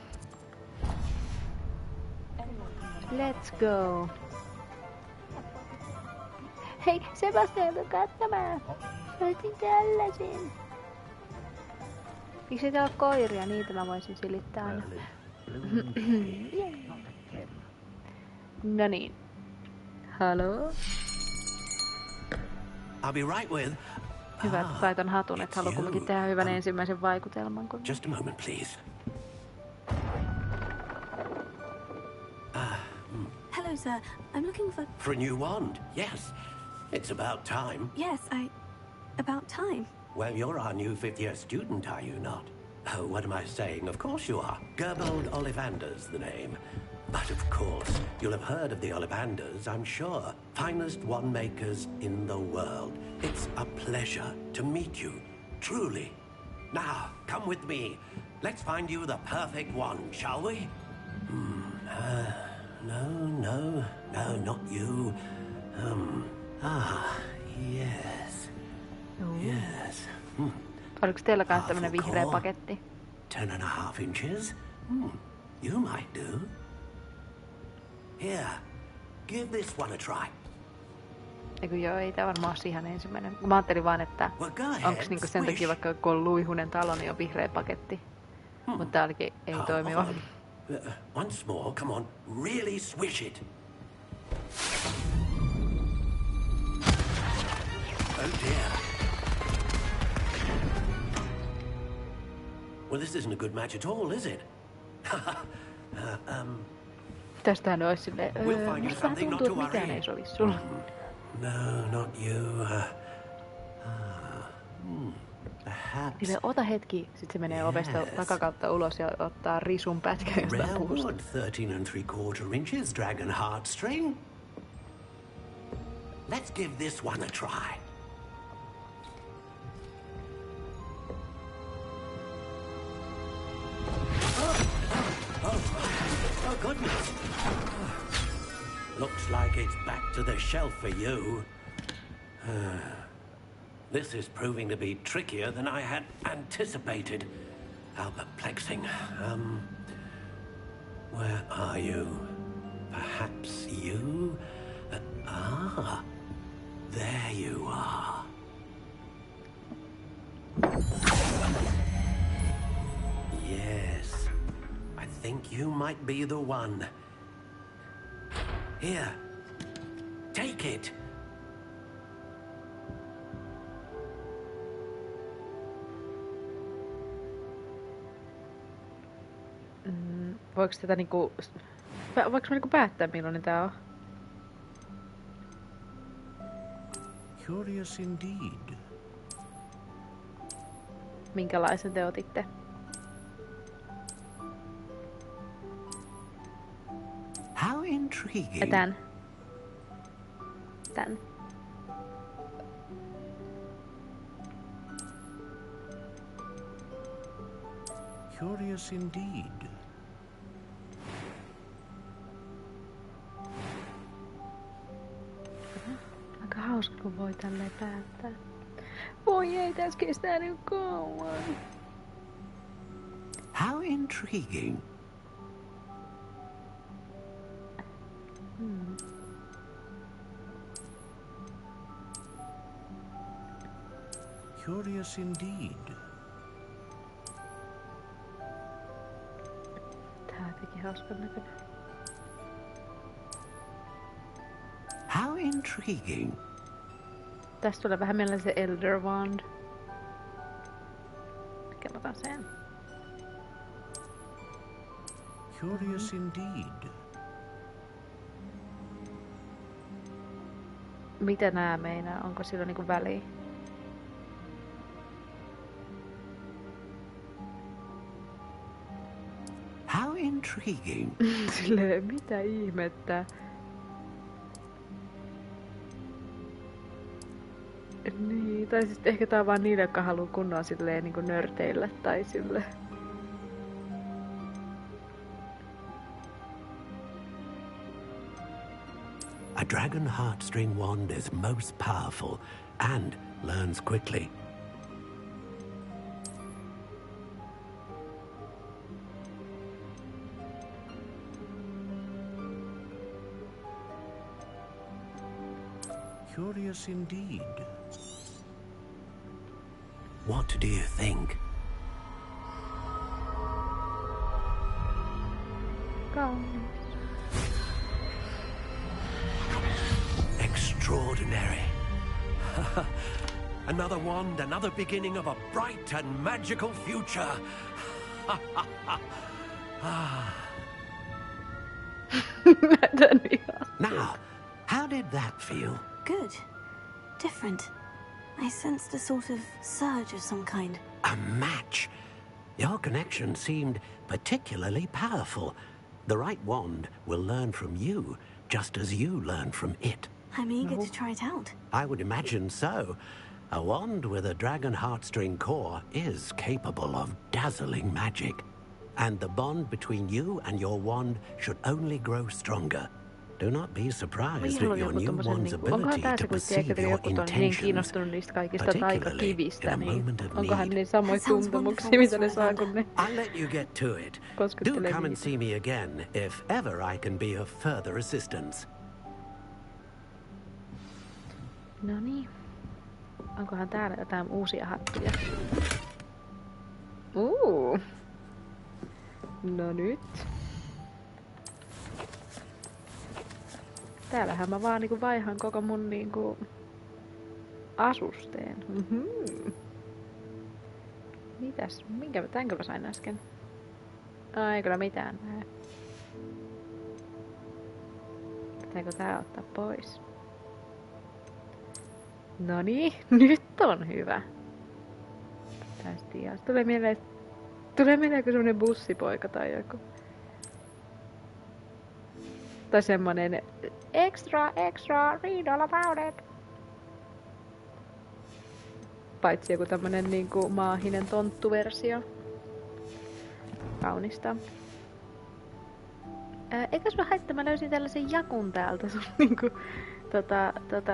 Let's go. Hei, Sebastian, tuu katsomaan. Löysin tällaisen. Miksi täällä on koiria? Niitä mä voisin silittää aina. No niin. Haloo? I'll be right with. Hyvä, että laitan hatun, että haluan kumminkin tehdä hyvän ensimmäisen vaikutelman. Kun... Just a moment, please. Hello, sir. I'm looking for... For a new wand, yes. It's about time. Yes, about time. Well, you're our new 5th year student, are you not? Oh, what am I saying? Of course you are. Gerbold Ollivander's the name. But of course, you'll have heard of the Ollivanders, I'm sure. Finest wand makers in the world. It's a pleasure to meet you, truly. Now, come with me. Let's find you the perfect wand, shall we? No, not you. Yes. Yes. Oliko teillä kanssa tämmönen vihreä paketti? 10.5 inches? You might do. Here, give this one a try. Eiku joo, ei tää varmaan ole ihan ensimmäinen. Mä ajattelin vaan, että onks niinku sen takia vaikka kun on luihunen talo, niin on vihreä paketti. Mutta tää olikin ei toimiva. Once more, come on, really swish it. Oh dear. Well, this isn't a good match at all, is it? Tästähän olisi silleen, musta vähän tuntuu, että mitään ei sovi sulla. No, not you. Perhaps. Niin ota hetki, sit se menee ovesta takakautta ulos ja ottaa risun pätkän jostain puusta. 13 3/4 inches dragon heartstring. Let's give this one a try. Oh goodness. Looks like it's back to the shelf for you. This is proving to be trickier than I had anticipated. How perplexing. Where are you? Perhaps you? There you are. Yes. I think you might be the one. Here. Take it. Voiko tätä niinku... Voiko mä niinku päättää, millainen tää on? Curious indeed. Minkälaisen te otitte? How intriguing. Ja tän. Tän. Curious indeed. Aika hauska, kun voi tälleen päättää. Voi ei, tässä kestää niin kauan. How intriguing. Curious indeed. Tää teki hauskan näköinen. How intriguing. Tästä tulee vähän mieleen se Elder Wand. Mikä mä otan sen? Curious indeed. Mitä nää meinaa? Onko sillä niinku väliä? How intriguing. Silleen, mitä ihmettä? Niin, tai siis ehkä tää on vaan niille, jotka haluu kunnolla silleen niinku nörteillä tai sille. A dragon heartstring wand is most powerful and learns quickly. Curious indeed. What do you think? Extraordinary. Another wand, another beginning of a bright and magical future. Now, how did that feel? Good. Different. I sensed a sort of surge of some kind. A match. Your connection seemed particularly powerful. The right wand will learn from you, just as you learn from it. I'm eager to try it out. I would imagine so. A wand with a dragon heartstring core is capable of dazzling magic. And the bond between you and your wand should only grow stronger. Do not be surprised at your new wand's ability to perceive your intentions, particularly in a moment of onkohan need. niin samoin tuntemuksia, mitä ne saa, kun ne I'll let you get to it. Do come and see me again if ever I can be of further assistance. No niin. Onkohan täällä jotain uusia hattuja? No nyt. Täällähän mä vaan niinku vaihan koko mun niinku asusteen. Mitäs? Tänkö mä sain äsken? Ei kyllä mitään näe. Pitääkö tää ottaa pois? Noniin, nyt on hyvä. Tästä ja tulee mieleen joku semmonen bussipoika tai joku. Tai semmonen extra, read all about it. Paitsi joku tämmönen niinku maahinen tonttuversio. Kaunista. Eikä sulla haittaa, mä löysin tällaisen jakun täältä sun niinku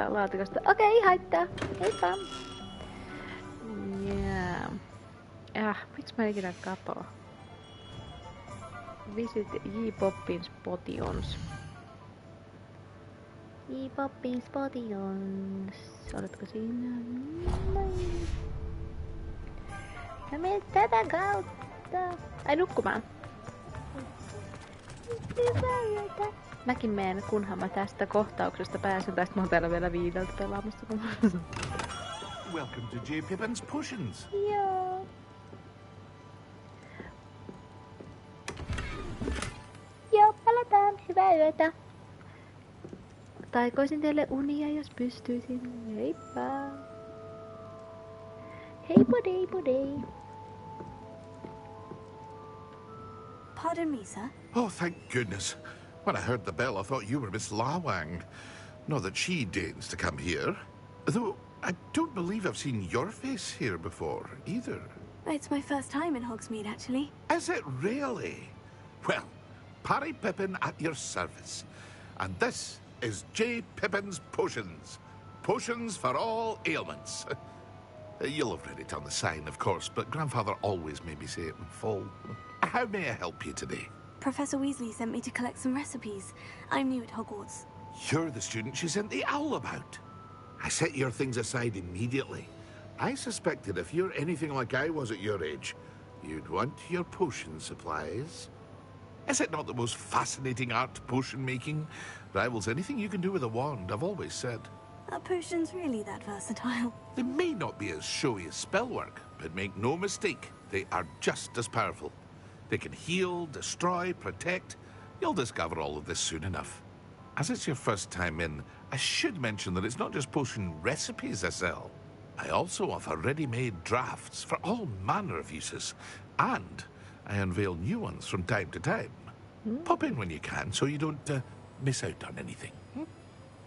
laatikosta. Okei, haittaa. Heippa. Miksi mä ikinä kapoo? Visit J. Poppins Potions. Poppins potions. Oletko siinä? Noin. Mä menen tätä kautta. Ai nukkumaan. Mäkin menen, kunhan mä tästä kohtauksesta pääsen. Tästä mä oon täällä vielä 5 pelaamassa. Welcome to J. Pippin's Potions. Joo. Joo, palataan. Hyvää yötä. Taikoisin teille unia, jos pystyisin. Heippa. Hei podei podei. Pardon me, sir? Oh, thank goodness. When I heard the bell, I thought you were Miss Lawang. Not that she deigns to come here. Though, I don't believe I've seen your face here before, either. It's my first time in Hogsmeade, actually. Is it really? Well, Parry Pippin at your service. And this is J. Pippin's Potions. Potions for all ailments. You'll have read it on the sign, of course, but Grandfather always made me say it in full. How may I help you today? Professor Weasley sent me to collect some recipes. I'm new at Hogwarts. You're the student she sent the owl about. I set your things aside immediately. I suspected if you're anything like I was at your age, you'd want your potion supplies. Is it not the most fascinating art, potion making? Rivals anything you can do with a wand, I've always said. Are potions really that versatile? They may not be as showy as spellwork, but make no mistake, they are just as powerful. They can heal, destroy, protect. You'll discover all of this soon enough. As it's your first time in, I should mention that it's not just potion recipes I sell. I also offer ready-made drafts for all manner of uses, and I unveil new ones from time to time. Pop in when you can so you don't miss out on anything.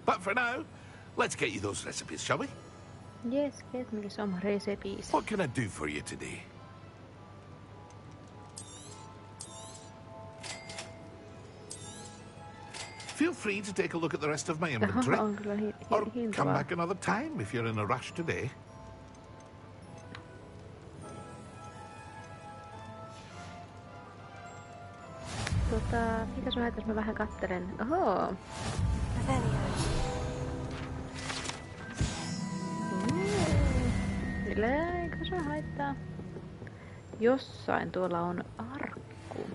But for now, let's get you those recipes, shall we? Yes, get me some recipes. What can I do for you today? Feel free to take a look at the rest of my inventory. Or come back another time if you're in a rush today. Mikä sun haitais mä vähän kattelen? Oho. Eikä se haittaa. Jossain tuolla on arkku.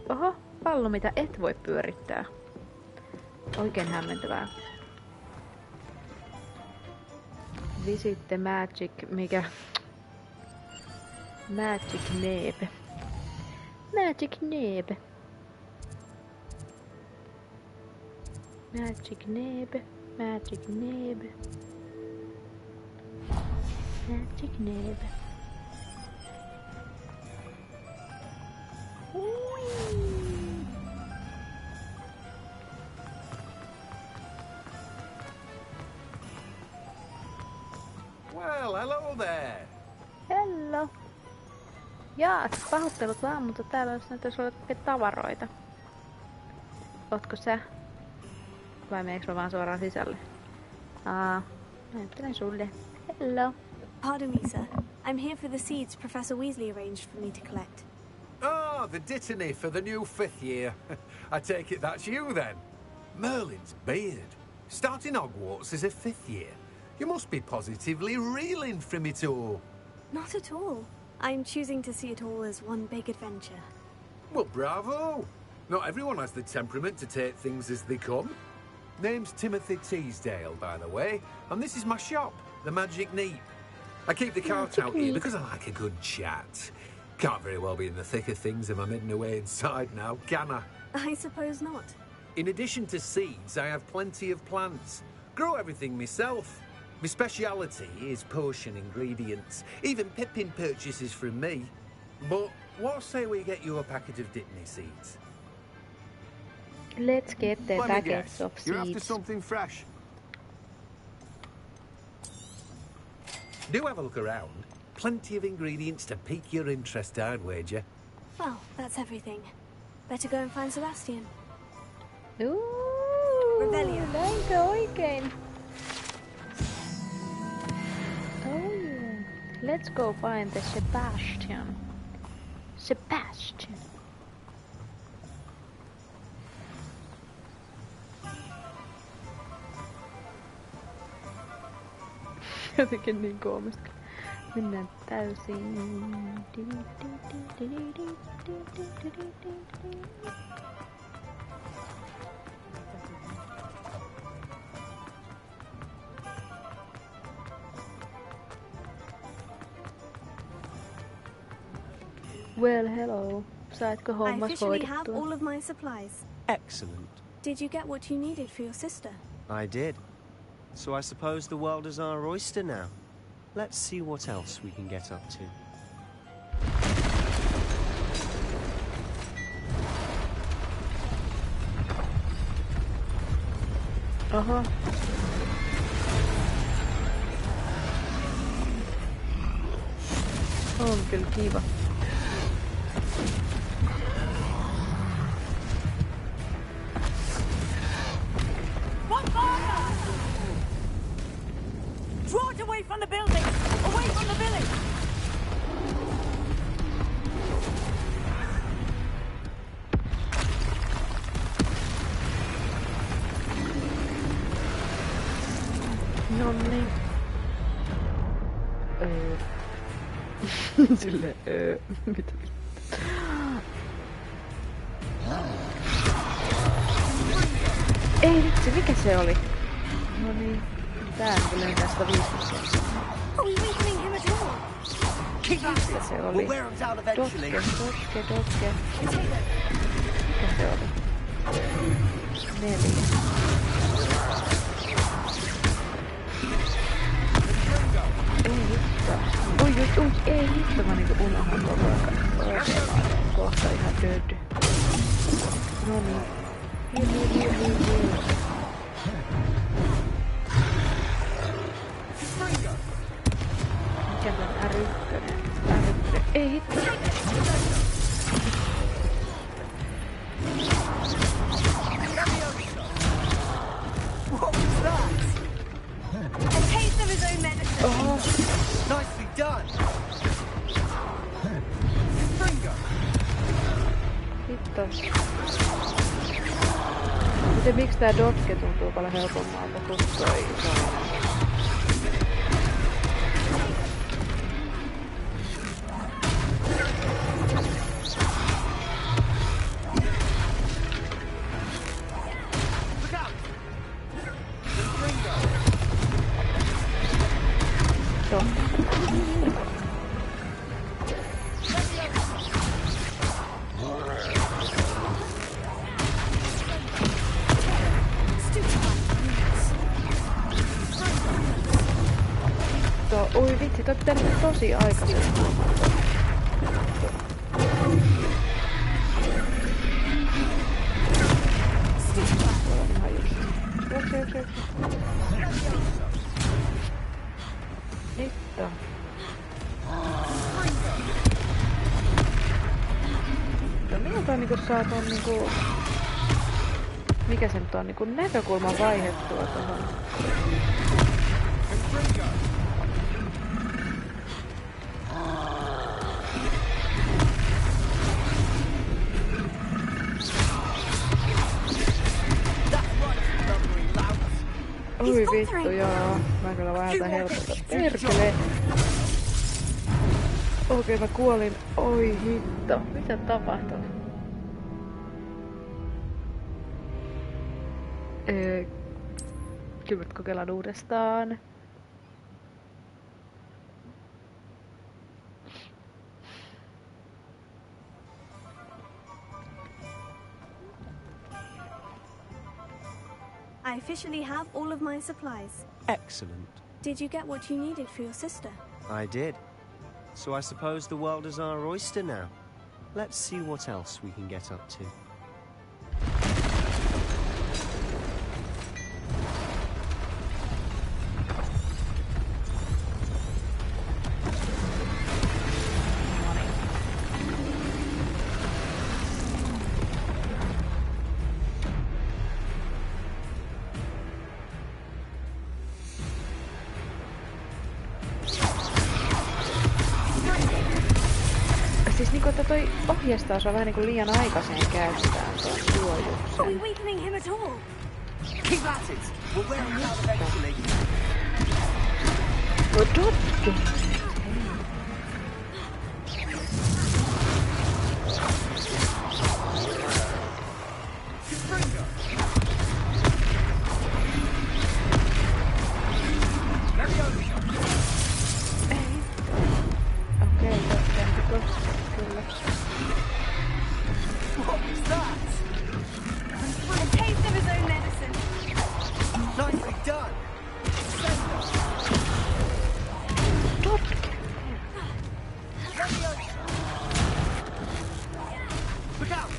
Oho, pallo mitä et voi pyörittää. Oikein hämmentävää. Visit the magic, mikä? Magic Neb. Magic Neb. Magic Neb. Magic Neb. Magic Neb. Well, hello there. Hello. Jaa, pahoittelut vaan, mutta täällä olisi näyttäisi olla tavaroita. Ootko sä? Vai meneekö mä vaan suoraan sisälle? Näyttelen sulle. Hello. Pardon me, sir. I'm here for the seeds Professor Weasley arranged for me to collect. Ah, the dittany for the new 5th year. I take it that's you then. Merlin's beard. Starting Hogwarts as a 5th year. You must be positively reeling from it all. Not at all. I'm choosing to see it all as one big adventure. Well, bravo. Not everyone has the temperament to take things as they come. Name's Timothy Teasdale, by the way, and this is my shop, the Magic Neep. I keep the cart out here because I like a good chat. Can't very well be in the thick of things if I'm hidden away inside now, can I? I suppose not. In addition to seeds, I have plenty of plants. Grow everything myself. My speciality is potion ingredients. Even Pippin purchases from me. But what say we get you a packet of Dittany seeds? Let's get the packets of You're after seeds. something fresh. Do have a look around. Plenty of ingredients to pique your interest, I'd wager. Well, that's everything. Better go and find Sebastian. Revelio. Näinkö oikein? Oh yeah. Let's go find the Sebastian. Sebastian. Jotenkin niin koomista. Mennään täysin. Well, hello. Saitko hommas I officially have hoidettua? all of my supplies. Excellent. Did you get what you needed for your sister? I did. So I suppose the world is our oyster now. Let's see what else we can get up to. Aha. On kyllä kiva. What fire? Draw it away from the building! Away from the village! Nonni. Sille mitä ei vitsi, mikä se oli? No niin, tää kyllä tästä 5%. Are we weakening him at all? Mikä se oli? Dotke. Mikä se oli? 4. Ei hitto. Oi, ei hitto, mä niinku unohan tuon oikein kohta ihan död. Noniin. Hiu. Mikä se on R1? Ei hitto. What was that? A taste of his own medicine. Oho. Nicely done. Hitto. Miten miksi tää dotke tuntuu paljon helpommalta kuin toi iso? Oi vitsi, toi pitää nyt tosi aikaisesti. Hitto. No minulta on niinku saa ton niinku... Mikä se nyt on niinku näkökulman vaihettua tohon? Oi vittu, joo. Mä kyllä vähän helpottaa. Perkele! Okei, mä kuolin. Oi hitto. Mitä tapahtui? Kyllä nyt kokeillaan uudestaan. I officially have all of my supplies. Excellent. Did you get what you needed for your sister? I did. So I suppose the world is our oyster now. Let's see what else we can get up to. toi ohjeistaus on vähän niinku liian aikaiseen käyttää tuon suojuksen. Are we weakening him at all? Keep at it. We'll wear him out eventually. No totta. What was that? A taste of his own medicine. Nicely done. Look out!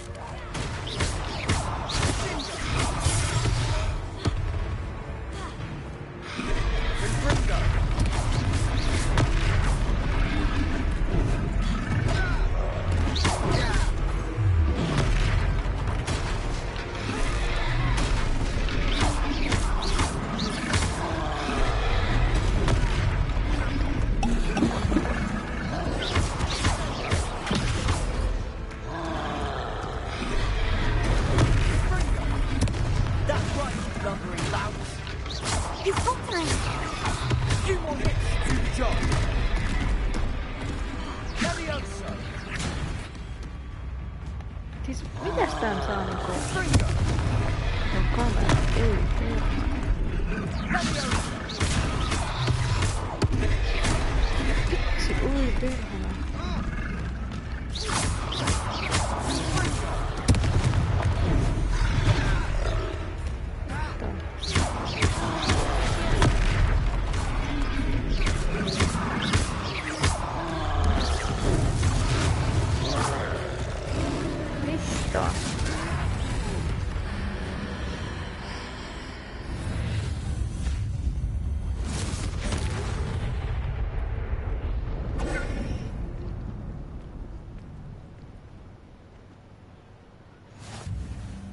Siis mitäs tän saa niinku... Ton kamera, ei perhana. Vitsi, ui perhana.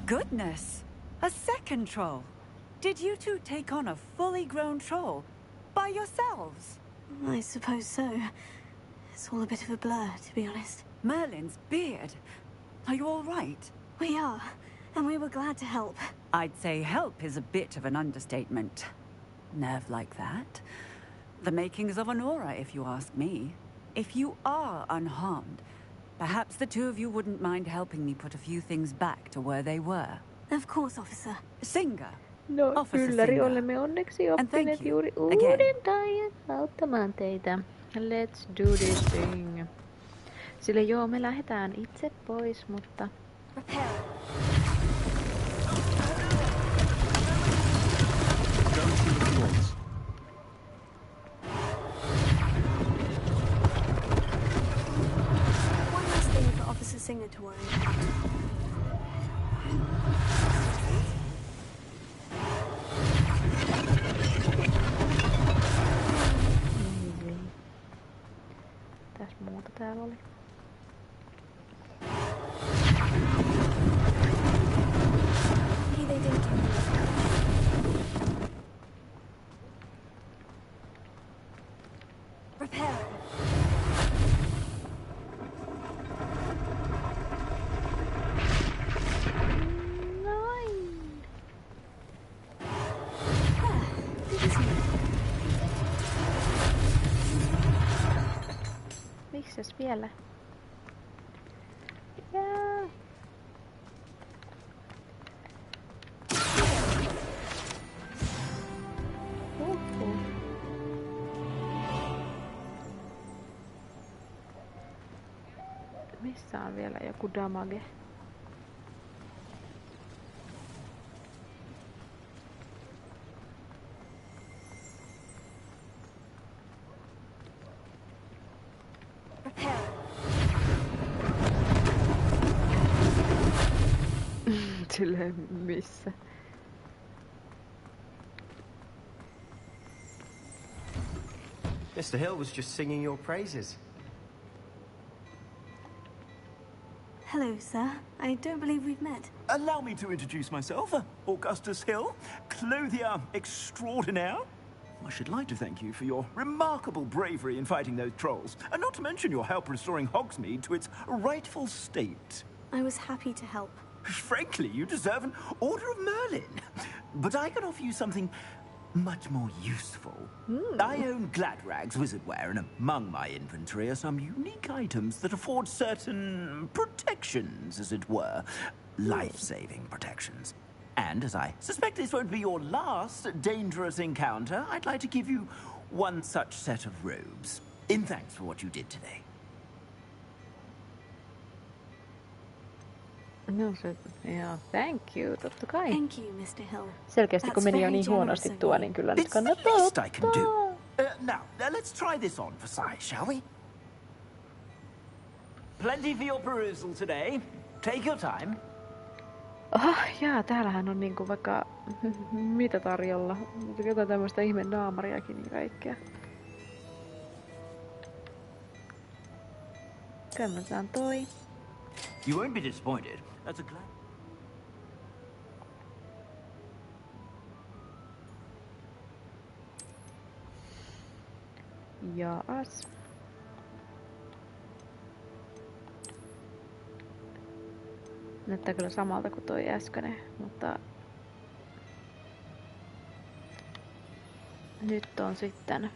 Goodness! A second troll! Did you two take on a fully grown troll? By yourselves? I suppose so. It's all a bit of a blur, to be honest. Merlin's beard. Are you all right? We are, and we were glad to help. I'd say help is a bit of an understatement. Nerve like that? The makings of an aura, if you ask me. If you are unharmed, perhaps the two of you wouldn't mind helping me put a few things back to where they were. Of course, officer. Singer. No, Officer ylläri Singer. olemme onneksi oppineet juuri Again. uuden taian auttamaan teitä. Let's do this thing. Sillä joo, me lähdetään itse pois, mutta... One last thing for Officer Singer to worry about. Mitäs muuta täällä oli? Maybe they didn't give me Repair. Missäs vielä? Jaa. Missä on vielä joku damage? Silleen missä? Mr. Hill was just singing your praises. Hello, sir. I don't believe we've met. Allow me to introduce myself. Augustus Hill, clothier extraordinaire. I should like to thank you for your remarkable bravery in fighting those trolls, and not to mention your help restoring Hogsmeade to its rightful state. I was happy to help. Frankly, you deserve an Order of Merlin. But I can offer you something much more useful. I own Gladrag's wizardware, and among my inventory are some unique items that afford certain protections, as it were. Life-saving protections. And as I suspect this won't be your last dangerous encounter, I'd like to give you one such set of robes, in thanks for what you did today. No se, joo, thank you, totta kai. Thank you, Mr. Hill. Selkeästi kun meni jo niin huonosti tuo, niin kyllä nyt kannattaa ottaa. Now, let's try this on for size, shall we? Plenty for your perusal today. Take your time. Jaa, täällähän on niinku vaikka mitä tarjolla. Jotain tämmöistä ihme naamariakin ja kaikkea. Kämmätään toi. You won't be disappointed. That's a glad. Jaas. Näyttää kyllä samalta kuin toi äskeinen, mutta nyt on sitten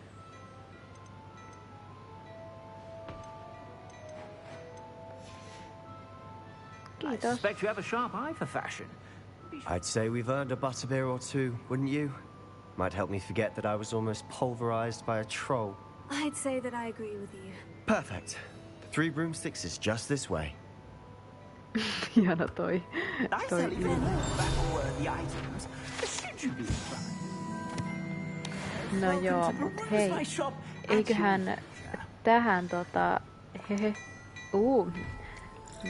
I suspect you have a sharp eye for fashion. I'd say we've earned a butterbeer or two, wouldn't you? Might help me forget that I was almost pulverized by a troll. I'd say that I agree with you. Perfect. 3 broomsticks is just this way. Ihana toi. No joo, mut hei. Eiköhän tähän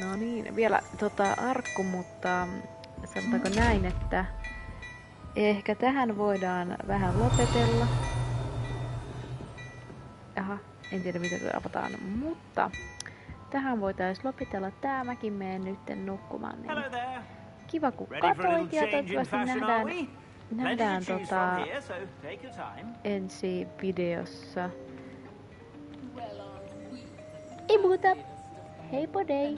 no niin, vielä arkku, mutta sanotaanko näin, että ehkä tähän voidaan vähän lopetella. Aha, en tiedä mitä avataan, mutta tähän voitaisiin lopetella tää. Mäkin menen nytten nukkumaan. Niin kiva kun katsoit ja toivottavasti nähdään ensi videossa. Ei muuta. Hei podei!